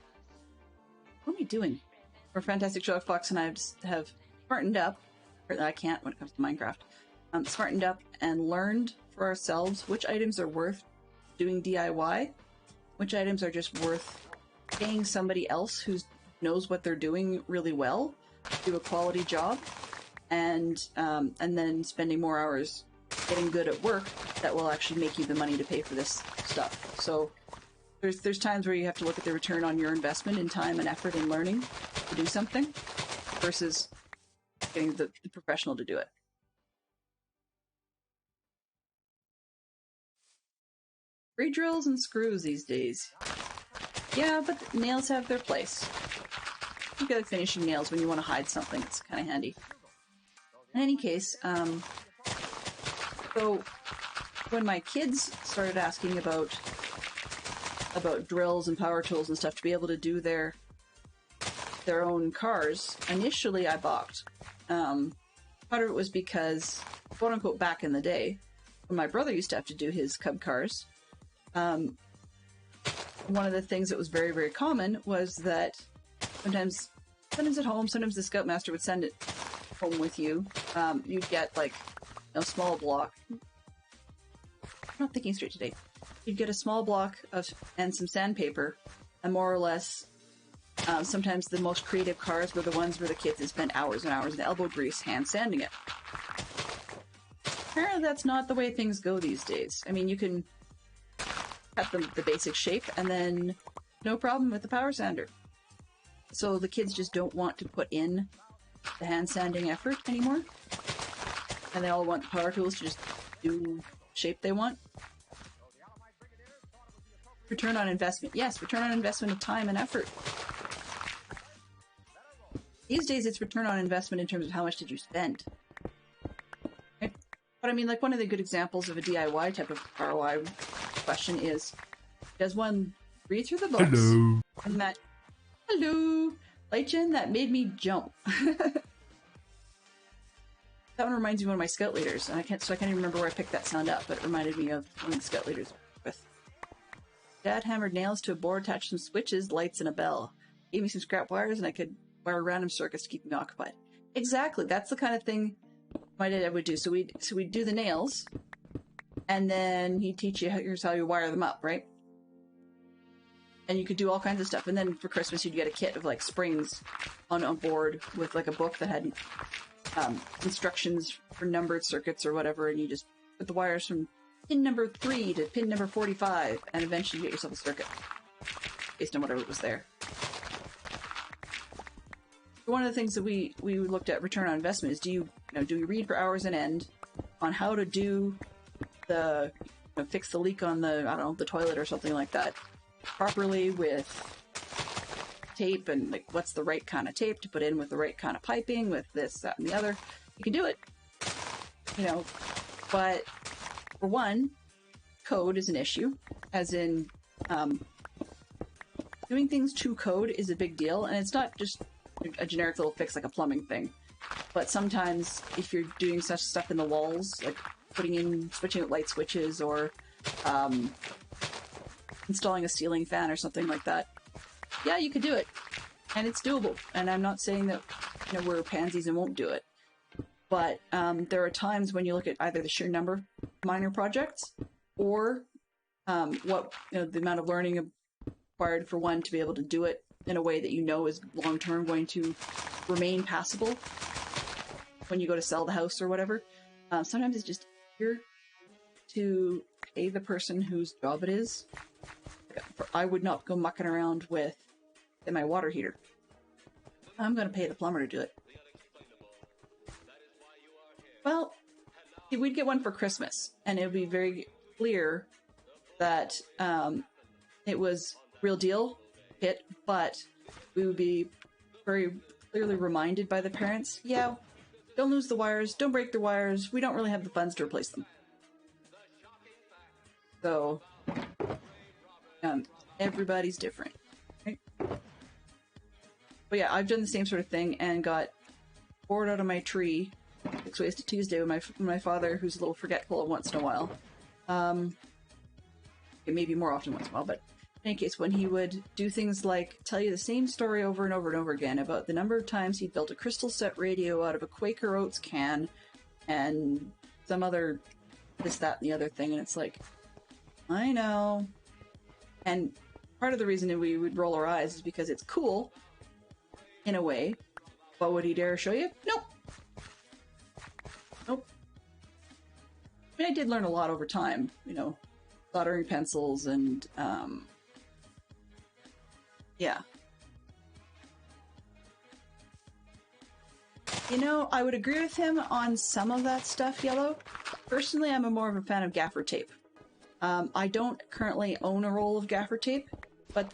I doing? Where Fantastic Sherlock Fox and I have smartened up, or I can't when it comes to Minecraft, smartened up and learned for ourselves which items are worth doing DIY, which items are just worth paying somebody else who knows what they're doing really well, do a quality job, and then spending more hours getting good at work that will actually make you the money to pay for this stuff. So there's times where you have to look at the return on your investment in time and effort in learning to do something versus getting the professional to do it. Free drills and screws these days. Yeah, but nails have their place. You get finishing nails when you want to hide something. It's kind of handy. In any case, so when my kids started asking about drills and power tools and stuff to be able to do their own cars, initially I balked. Part of it was because, quote unquote, back in the day, when my brother used to have to do his cub cars, one of the things that was very, very common was that sometimes at home, sometimes the Scoutmaster would send it home with you. You'd get like a small block. I'm not thinking straight today. You'd get a small block and some sandpaper, and more or less, sometimes the most creative cars were the ones where the kids had spent hours and hours in elbow grease hand sanding it. Apparently that's not the way things go these days. I mean, you can cut the basic shape and then no problem with the power sander. So the kids just don't want to put in the hand sanding effort anymore. And they all want the power tools to just do the shape they want. Return on investment. Yes, return on investment of time and effort. These days it's return on investment in terms of how much did you spend. Okay? But I mean, like, one of the good examples of a DIY type of ROI question is, does one read through the books? Hello. And that, hello, Leichen, that made me jump. That one reminds me of one of my scout leaders, and I can't even remember where I picked that sound up, but it reminded me of one of the scout leaders with. Dad hammered nails to a board, attached some switches, lights, and a bell. Gave me some scrap wires, and I could wire random circuits to keep me occupied. Exactly, that's the kind of thing my dad would do. So we'd do the nails, and then he'd teach you here's how you wire them up, right? And you could do all kinds of stuff. And then for Christmas, you'd get a kit of like springs on a board with like a book that had instructions for numbered circuits or whatever, and you just put the wires from pin number 3 to pin number 45, and eventually you get yourself a circuit based on whatever was there. One of the things that we looked at return on investment is do you read for hours on end on how to do the fix the leak on the toilet or something like that properly with tape, and like what's the right kind of tape to put in with the right kind of piping with this, that, and the other. You can do it, but for one, code is an issue, as in doing things to code is a big deal, and it's not just a generic little fix like a plumbing thing, but sometimes if you're doing such stuff in the walls, like switching out light switches or installing a ceiling fan or something like that, yeah, you could do it, and it's doable. And I'm not saying that we're pansies and won't do it, but there are times when you look at either the sheer number of minor projects or the amount of learning required for one to be able to do it in a way that is long term going to remain passable when you go to sell the house or whatever. Sometimes it's just easier to pay the person whose job it is. I would not go mucking around with my water heater. I'm going to pay the plumber to do it. Well, we'd get one for Christmas, and it would be very clear that it was real deal kit, but we would be very clearly reminded by the parents, yeah, don't lose the wires, don't break the wires, we don't really have the funds to replace them. So, everybody's different, right? But yeah, I've done the same sort of thing and got bored out of my tree 6 ways to Tuesday with my father, who's a little forgetful once in a while. Maybe more often once in a while, but in any case, when he would do things like tell you the same story over and over and over again about the number of times he'd built a crystal set radio out of a Quaker Oats can and some other this, that, and the other thing, and it's like, I know. And part of the reason that we would roll our eyes is because it's cool, in a way, but would he dare show you? Nope. Nope. I mean, I did learn a lot over time, you know, soldering pencils and, yeah. You know, I would agree with him on some of that stuff, Yellow. Personally, I'm more of a fan of gaffer tape. I don't currently own a roll of gaffer tape, but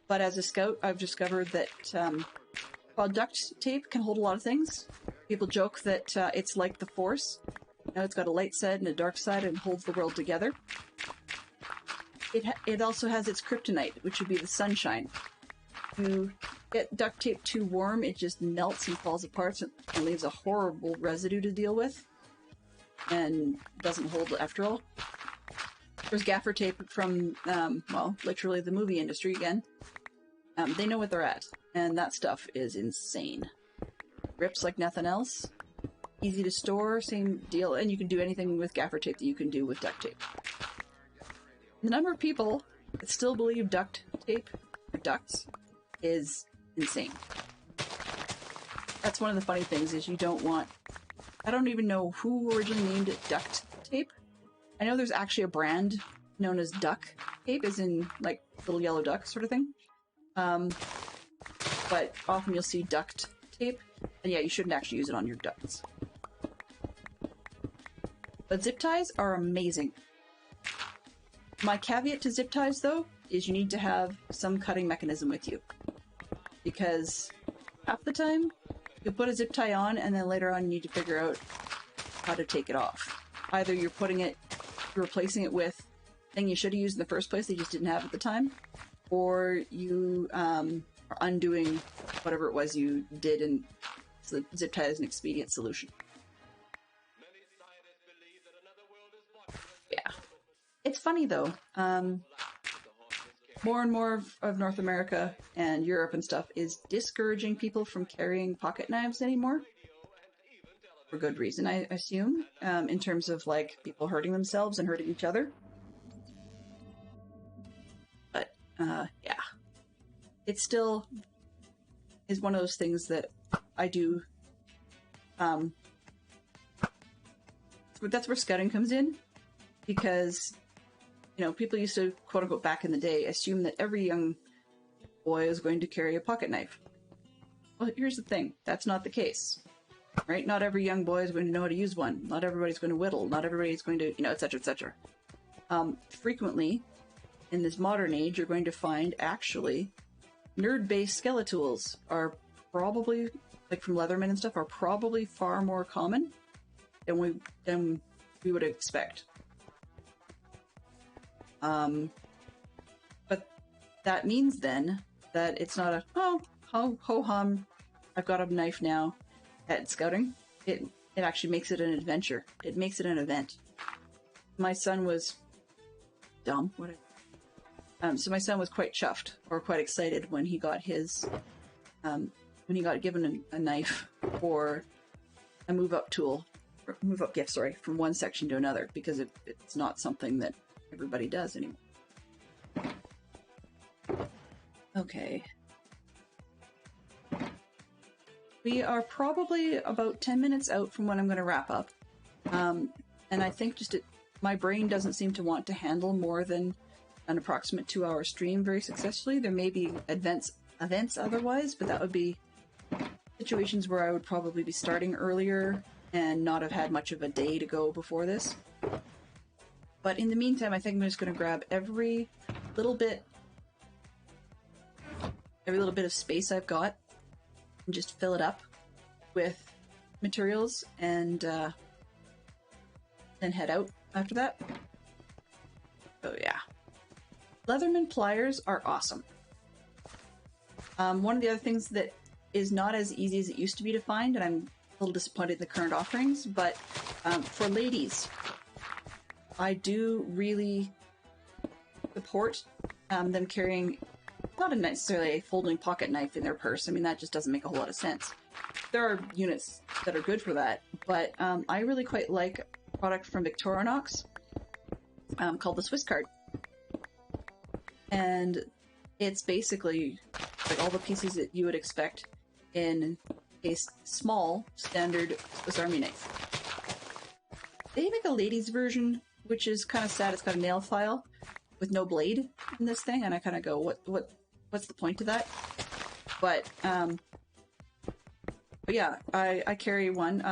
as a scout, I've discovered that while duct tape can hold a lot of things, people joke that it's like the Force. You know, it's got a light side and a dark side and holds the world together. It also has its kryptonite, which would be the sunshine. You get duct tape too warm, it just melts and falls apart and leaves a horrible residue to deal with. And doesn't hold after all. There's gaffer tape from, well, literally the movie industry again. They know what they're at. And that stuff is insane. Rips like nothing else. Easy to store, same deal. And you can do anything with gaffer tape that you can do with duct tape. The number of people that still believe duct tape, or ducts, is insane. That's one of the funny things is you don't want... I don't even know who originally named it duct tape. I know there's actually a brand known as duck tape, as in, like, little yellow duck sort of thing. But often you'll see duct tape, and yeah, you shouldn't actually use it on your ducts. But zip ties are amazing. My caveat to zip ties, though, is you need to have some cutting mechanism with you. Because half the time, you'll put a zip tie on, and then later on you need to figure out how to take it off. Either you're replacing it with a thing you should have used in the first place that you just didn't have at the time, or you are undoing whatever it was you did, and so the zip tie is an expedient solution. Yeah. It's funny, though. More and more of North America and Europe and stuff is discouraging people from carrying pocket knives anymore. For good reason, I assume, in terms of, like, people hurting themselves and hurting each other. But, yeah. It still is one of those things that I do, that's where scouting comes in, because, you know, people used to, quote-unquote, back in the day, assume that every young boy is going to carry a pocket knife. Well, here's the thing. That's not the case. Right? Not every young boy is going to know how to use one. Not everybody's going to whittle. Not everybody's going to, you know, etc., etc. Frequently, in this modern age, you're going to find, actually, nerd-based skeletools are probably, like from Leatherman and stuff, are probably far more common than we would expect. But that means then that it's not a, oh, ho-hum, I've got a knife now at scouting. It actually makes it an adventure. It makes it an event. My son was dumb. So my son was quite chuffed or quite excited when he got his, when he got given a knife or a move-up gift, sorry, from one section to another, because it's not something that everybody does anymore. Okay. We are probably about 10 minutes out from when I'm going to wrap up. And I think my brain doesn't seem to want to handle more than an approximate 2-hour stream very successfully. There may be events otherwise, but that would be situations where I would probably be starting earlier and not have had much of a day to go before this. But in the meantime, I think I'm just going to grab every little bit of space I've got and just fill it up with materials and then head out after that. So yeah. Leatherman pliers are awesome. One of the other things that is not as easy as it used to be to find, and I'm a little disappointed in the current offerings, but for ladies, I do really support them carrying not necessarily a folding pocket knife in their purse. I mean, that just doesn't make a whole lot of sense. There are units that are good for that, but I really quite like a product from Victorinox called the Swiss card. And it's basically like all the pieces that you would expect in a small standard Swiss Army knife. They make a ladies version, which is kind of sad. It's got a nail file with no blade in this thing, and I kind of go, what's the point of that? But yeah, I carry one.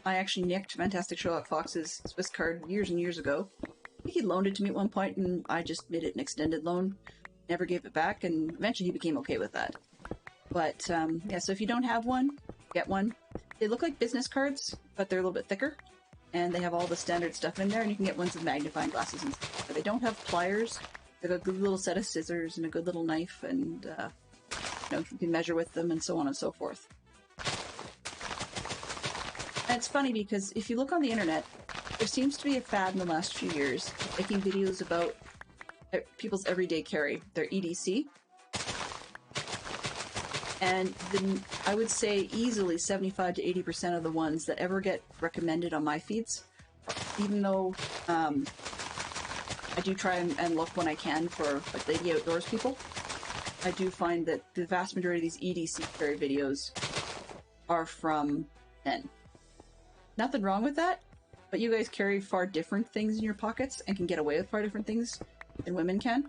I actually nicked Fantastic Sherlock Fox's Swiss card years and years ago. I think he loaned it to me at one point, and I just made it an extended loan. Never gave it back, and eventually he became okay with that. But yeah, so if you don't have one, get one. They look like business cards, but they're a little bit thicker, and they have all the standard stuff in there, and you can get ones with magnifying glasses and stuff. But they don't have pliers. They have a good little set of scissors and a good little knife, and you know, you can measure with them and so on and so forth. And it's funny because if you look on the internet, there seems to be a fad in the last few years of making videos about people's everyday carry, their EDC. And then I would say easily 75 to 80% of the ones that ever get recommended on my feeds, even though I do try and look when I can for like lady outdoors people, I do find that the vast majority of these EDC carry videos are from men. Nothing wrong with that, but you guys carry far different things in your pockets and can get away with far different things than women can.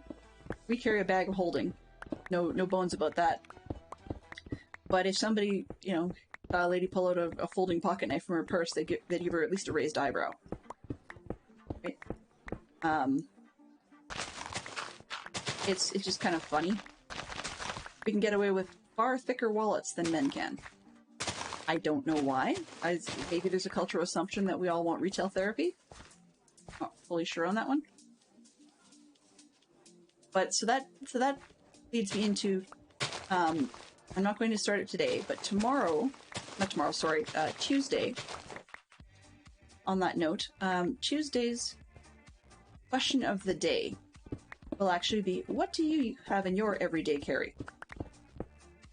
We carry a bag of holding. No bones about that. But if somebody, you know, a lady pull out a folding pocket knife from her purse, they'd give her at least a raised eyebrow. Right? It's just kind of funny. We can get away with far thicker wallets than men can. I don't know why. Maybe there's a cultural assumption that we all want retail therapy. Not fully sure on that one. But so that leads me into, I'm not going to start it today, but Tuesday, on that note, Tuesday's question of the day will actually be, what do you have in your everyday carry?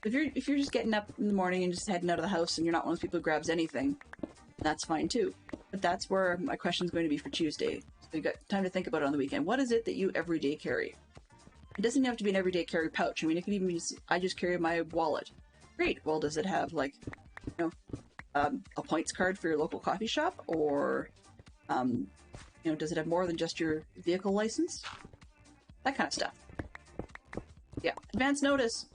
If you're just getting up in the morning and just heading out of the house and you're not one of those people who grabs anything, that's fine too. But that's where my question is going to be for Tuesday. So you got time to think about it on the weekend. What is it that you everyday carry? It doesn't have to be an everyday carry pouch. I mean, it could even be I just carry my wallet. Great. Well, does it have like, you know, a points card for your local coffee shop, or you know, does it have more than just your vehicle license? That kind of stuff. Yeah. Advance notice.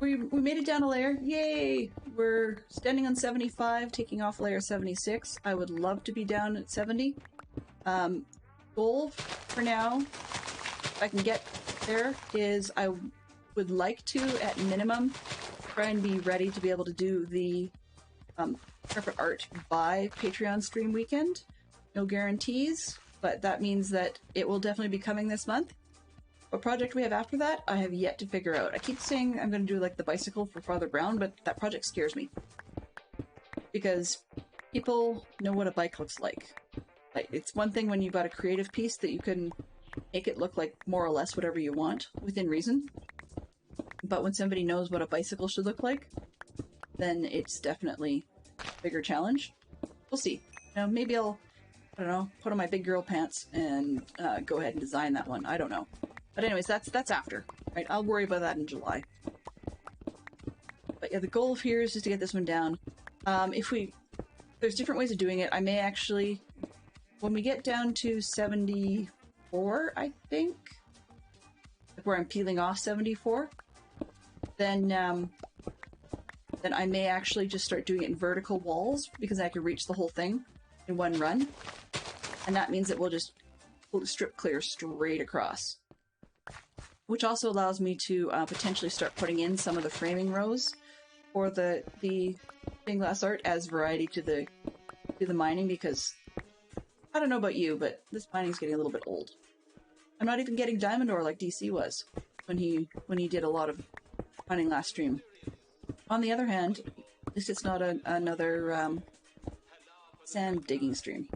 We made it down a layer. Yay! We're standing on 75, taking off layer 76. I would love to be down at 70. Goal for now, if I can get there, is I would like to, at minimum, try and be ready to be able to do the carpet art by Patreon stream weekend. No guarantees, but that means that it will definitely be coming this month. What project we have after that, I have yet to figure out. I keep saying I'm going to do like the bicycle for Father Brown, but that project scares me. Because people know what a bike looks like. Like, it's one thing when you've got a creative piece that you can make it look like more or less whatever you want, within reason. But when somebody knows what a bicycle should look like, then it's definitely a bigger challenge. We'll see. You know, maybe I'll, I don't know, put on my big girl pants and go ahead and design that one. I don't know. But anyways, that's after, right? I'll worry about that in July. But yeah, the goal here is just to get this one down. There's different ways of doing it. I may actually, when we get down to 74, I think, like where I'm peeling off 74, then I may actually just start doing it in vertical walls because I can reach the whole thing in one run. And that means it will just strip clear straight across. Which also allows me to potentially start putting in some of the framing rows for the stained glass art as variety to the mining, because I don't know about you, but this mining is getting a little bit old. I'm not even getting diamond ore like DC was when he did a lot of mining last stream. On the other hand, at least it's not another sand digging stream,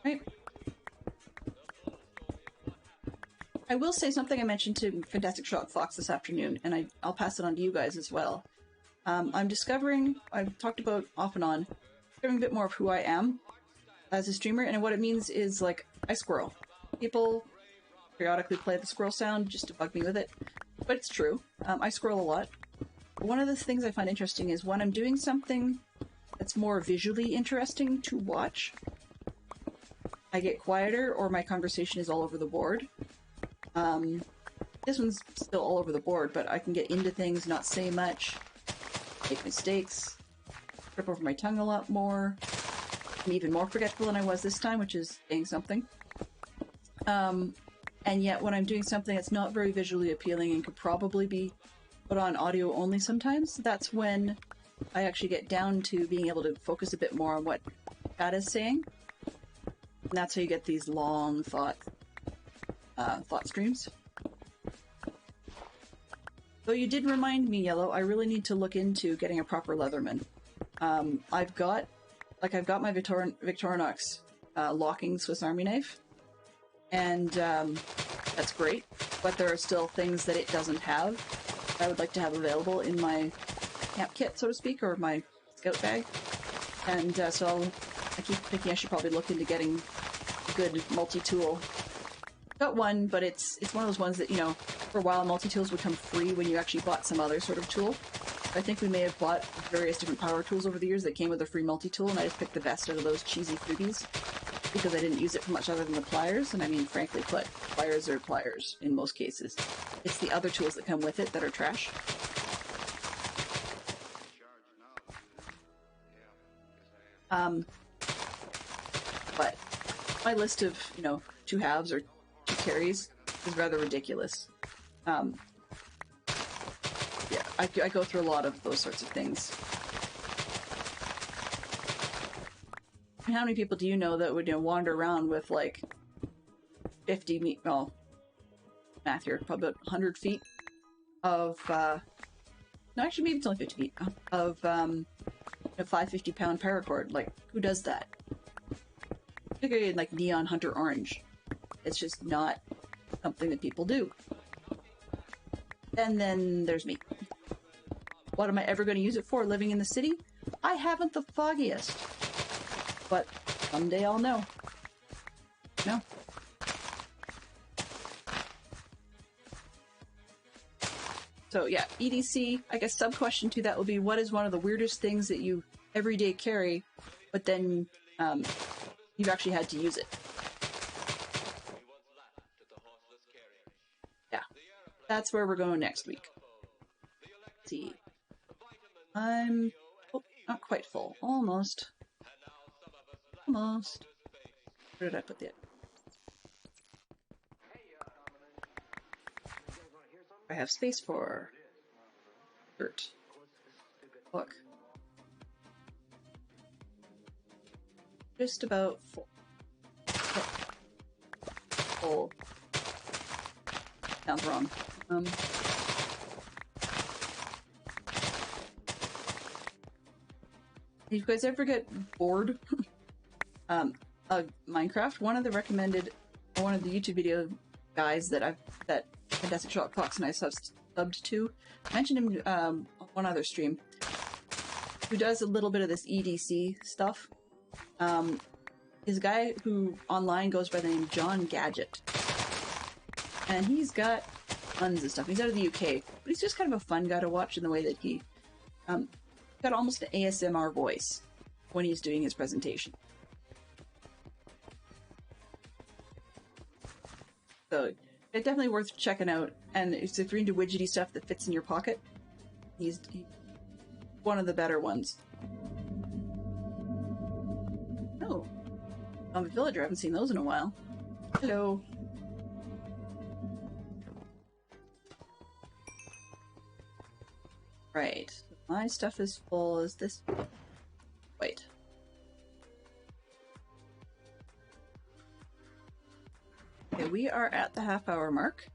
right? I will say something I mentioned to Fantastic Shock Fox this afternoon, and I'll pass it on to you guys as well. I'm discovering, I've talked about off and on, discovering a bit more of who I am as a streamer, and what it means is, like, I squirrel. People periodically play the squirrel sound just to bug me with it, but it's true. I squirrel a lot. One of the things I find interesting is when I'm doing something that's more visually interesting to watch, I get quieter or my conversation is all over the board. This one's still all over the board, but I can get into things, not say much, make mistakes, trip over my tongue a lot more. I'm even more forgetful than I was this time, which is saying something. And yet when I'm doing something that's not very visually appealing and could probably be put on audio only sometimes, that's when I actually get down to being able to focus a bit more on what chat is saying. And that's how you get these long thought streams. Though you did remind me, Yellow, I really need to look into getting a proper Leatherman. I've got my Victorinox locking Swiss Army knife, and that's great, but there are still things that it doesn't have I would like to have available in my camp kit, so to speak, or my scout bag. And so I keep thinking I should probably look into getting a good multi-tool. Got one, but it's one of those ones that, you know, for a while multi-tools would come free when you actually bought some other sort of tool. I think we may have bought various different power tools over the years that came with a free multi-tool, and I just picked the best out of those cheesy freebies because I didn't use it for much other than the pliers. And I mean, frankly put, pliers are pliers in most cases. It's the other tools that come with it that are trash. But my list of, you know, 2 halves or 2 carries is rather ridiculous. Yeah, I go through a lot of those sorts of things. And how many people do you know that would, you know, wander around with like 50 meat? Well, math here, probably about 100 feet of no, actually maybe it's only 50 feet of a 550-pound paracord. Like, who does that? Particularly in like neon hunter orange. It's just not something that people do. And then there's me. What am I ever going to use it for living in the city? I haven't the foggiest. But someday I'll know. No. So yeah, EDC, I guess sub-question to that will be, what is one of the weirdest things that you everyday carry, but then you've actually had to use it? Yeah, that's where we're going next week. Let's see. I'm not quite full. Almost. Almost. Where did I put that? I have space for dirt. Look. Just about full. Full. Sounds wrong. If you guys ever get bored of Minecraft, one of the YouTube video guys that Fantastic Shock Fox and I subbed to, I mentioned him on one other stream, who does a little bit of this EDC stuff. Is a guy who online goes by the name John Gadget. And he's got tons of stuff. He's out of the UK, but he's just kind of a fun guy to watch in the way that he got almost an ASMR voice when he's doing his presentation. So it's definitely worth checking out and it's if you're into widgety stuff that fits in your pocket, he's one of the better ones. Oh, zombie villager. I haven't seen those in a while. Hello. Right. My stuff is full. Is this... Wait. Okay, we are at the half-hour mark.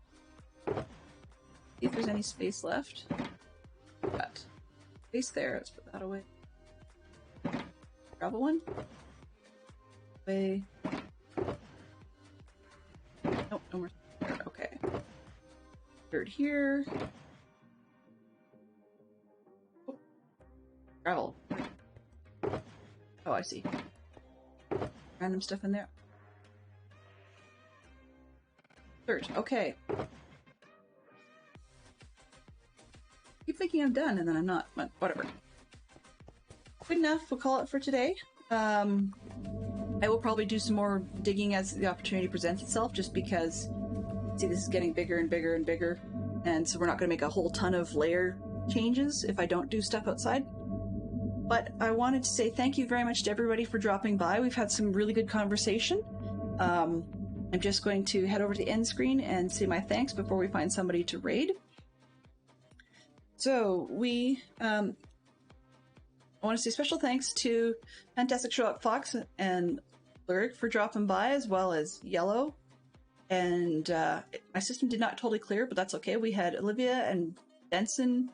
See if there's any space left. Got space there. Let's put that away. Gravel one. Away. Nope, no more. Okay. Third here. Oh. Gravel. Oh, I see. Random stuff in there. Third. Okay. Keep thinking I'm done, and then I'm not. But whatever. Good enough. We'll call it for today. I will probably do some more digging as the opportunity presents itself, just because, see, this is getting bigger and bigger and bigger, and so we're not going to make a whole ton of layer changes if I don't do stuff outside. But I wanted to say thank you very much to everybody for dropping by. We've had some really good conversation. I'm just going to head over to the end screen and say my thanks before we find somebody to raid. So I want to say special thanks to Fantastic Sherlock Fox and Lyric for dropping by, as well as Yellow. And my system did not totally clear, but that's okay. We had Olivia and Benson,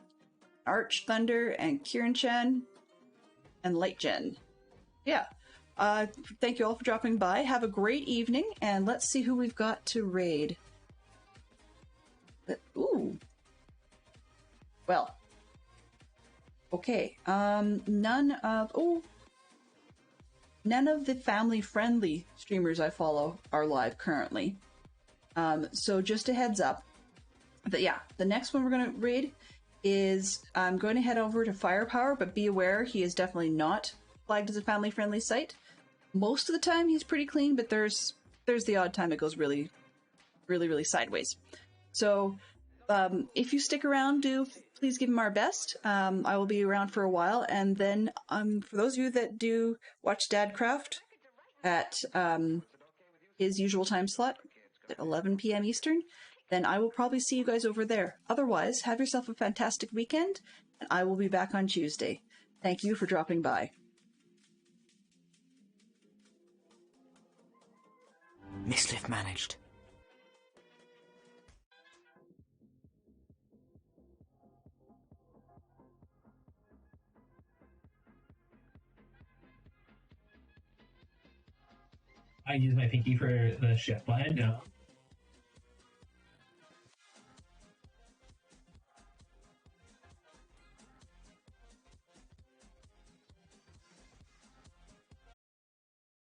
Arch Thunder, and Kieran Chan, and Light Jen. Yeah. Thank you all for dropping by. Have a great evening, and let's see who we've got to raid. Ooh. Well. Okay. None of the family-friendly streamers I follow are live currently. So just a heads up. But yeah, the next one we're going to raid is I'm going to head over to Firepower, but be aware he is definitely not flagged as a family-friendly site. Most of the time he's pretty clean, but there's the odd time it goes really, really, really sideways. So if you stick around, do please give him our best. I will be around for a while, and then for those of you that do watch Dadcraft at his usual time slot at 11 p.m. Eastern, then I will probably see you guys over there. Otherwise, have yourself a fantastic weekend, and I will be back on Tuesday. Thank you for dropping by. Mislift managed. I use my pinky for the shift button. No.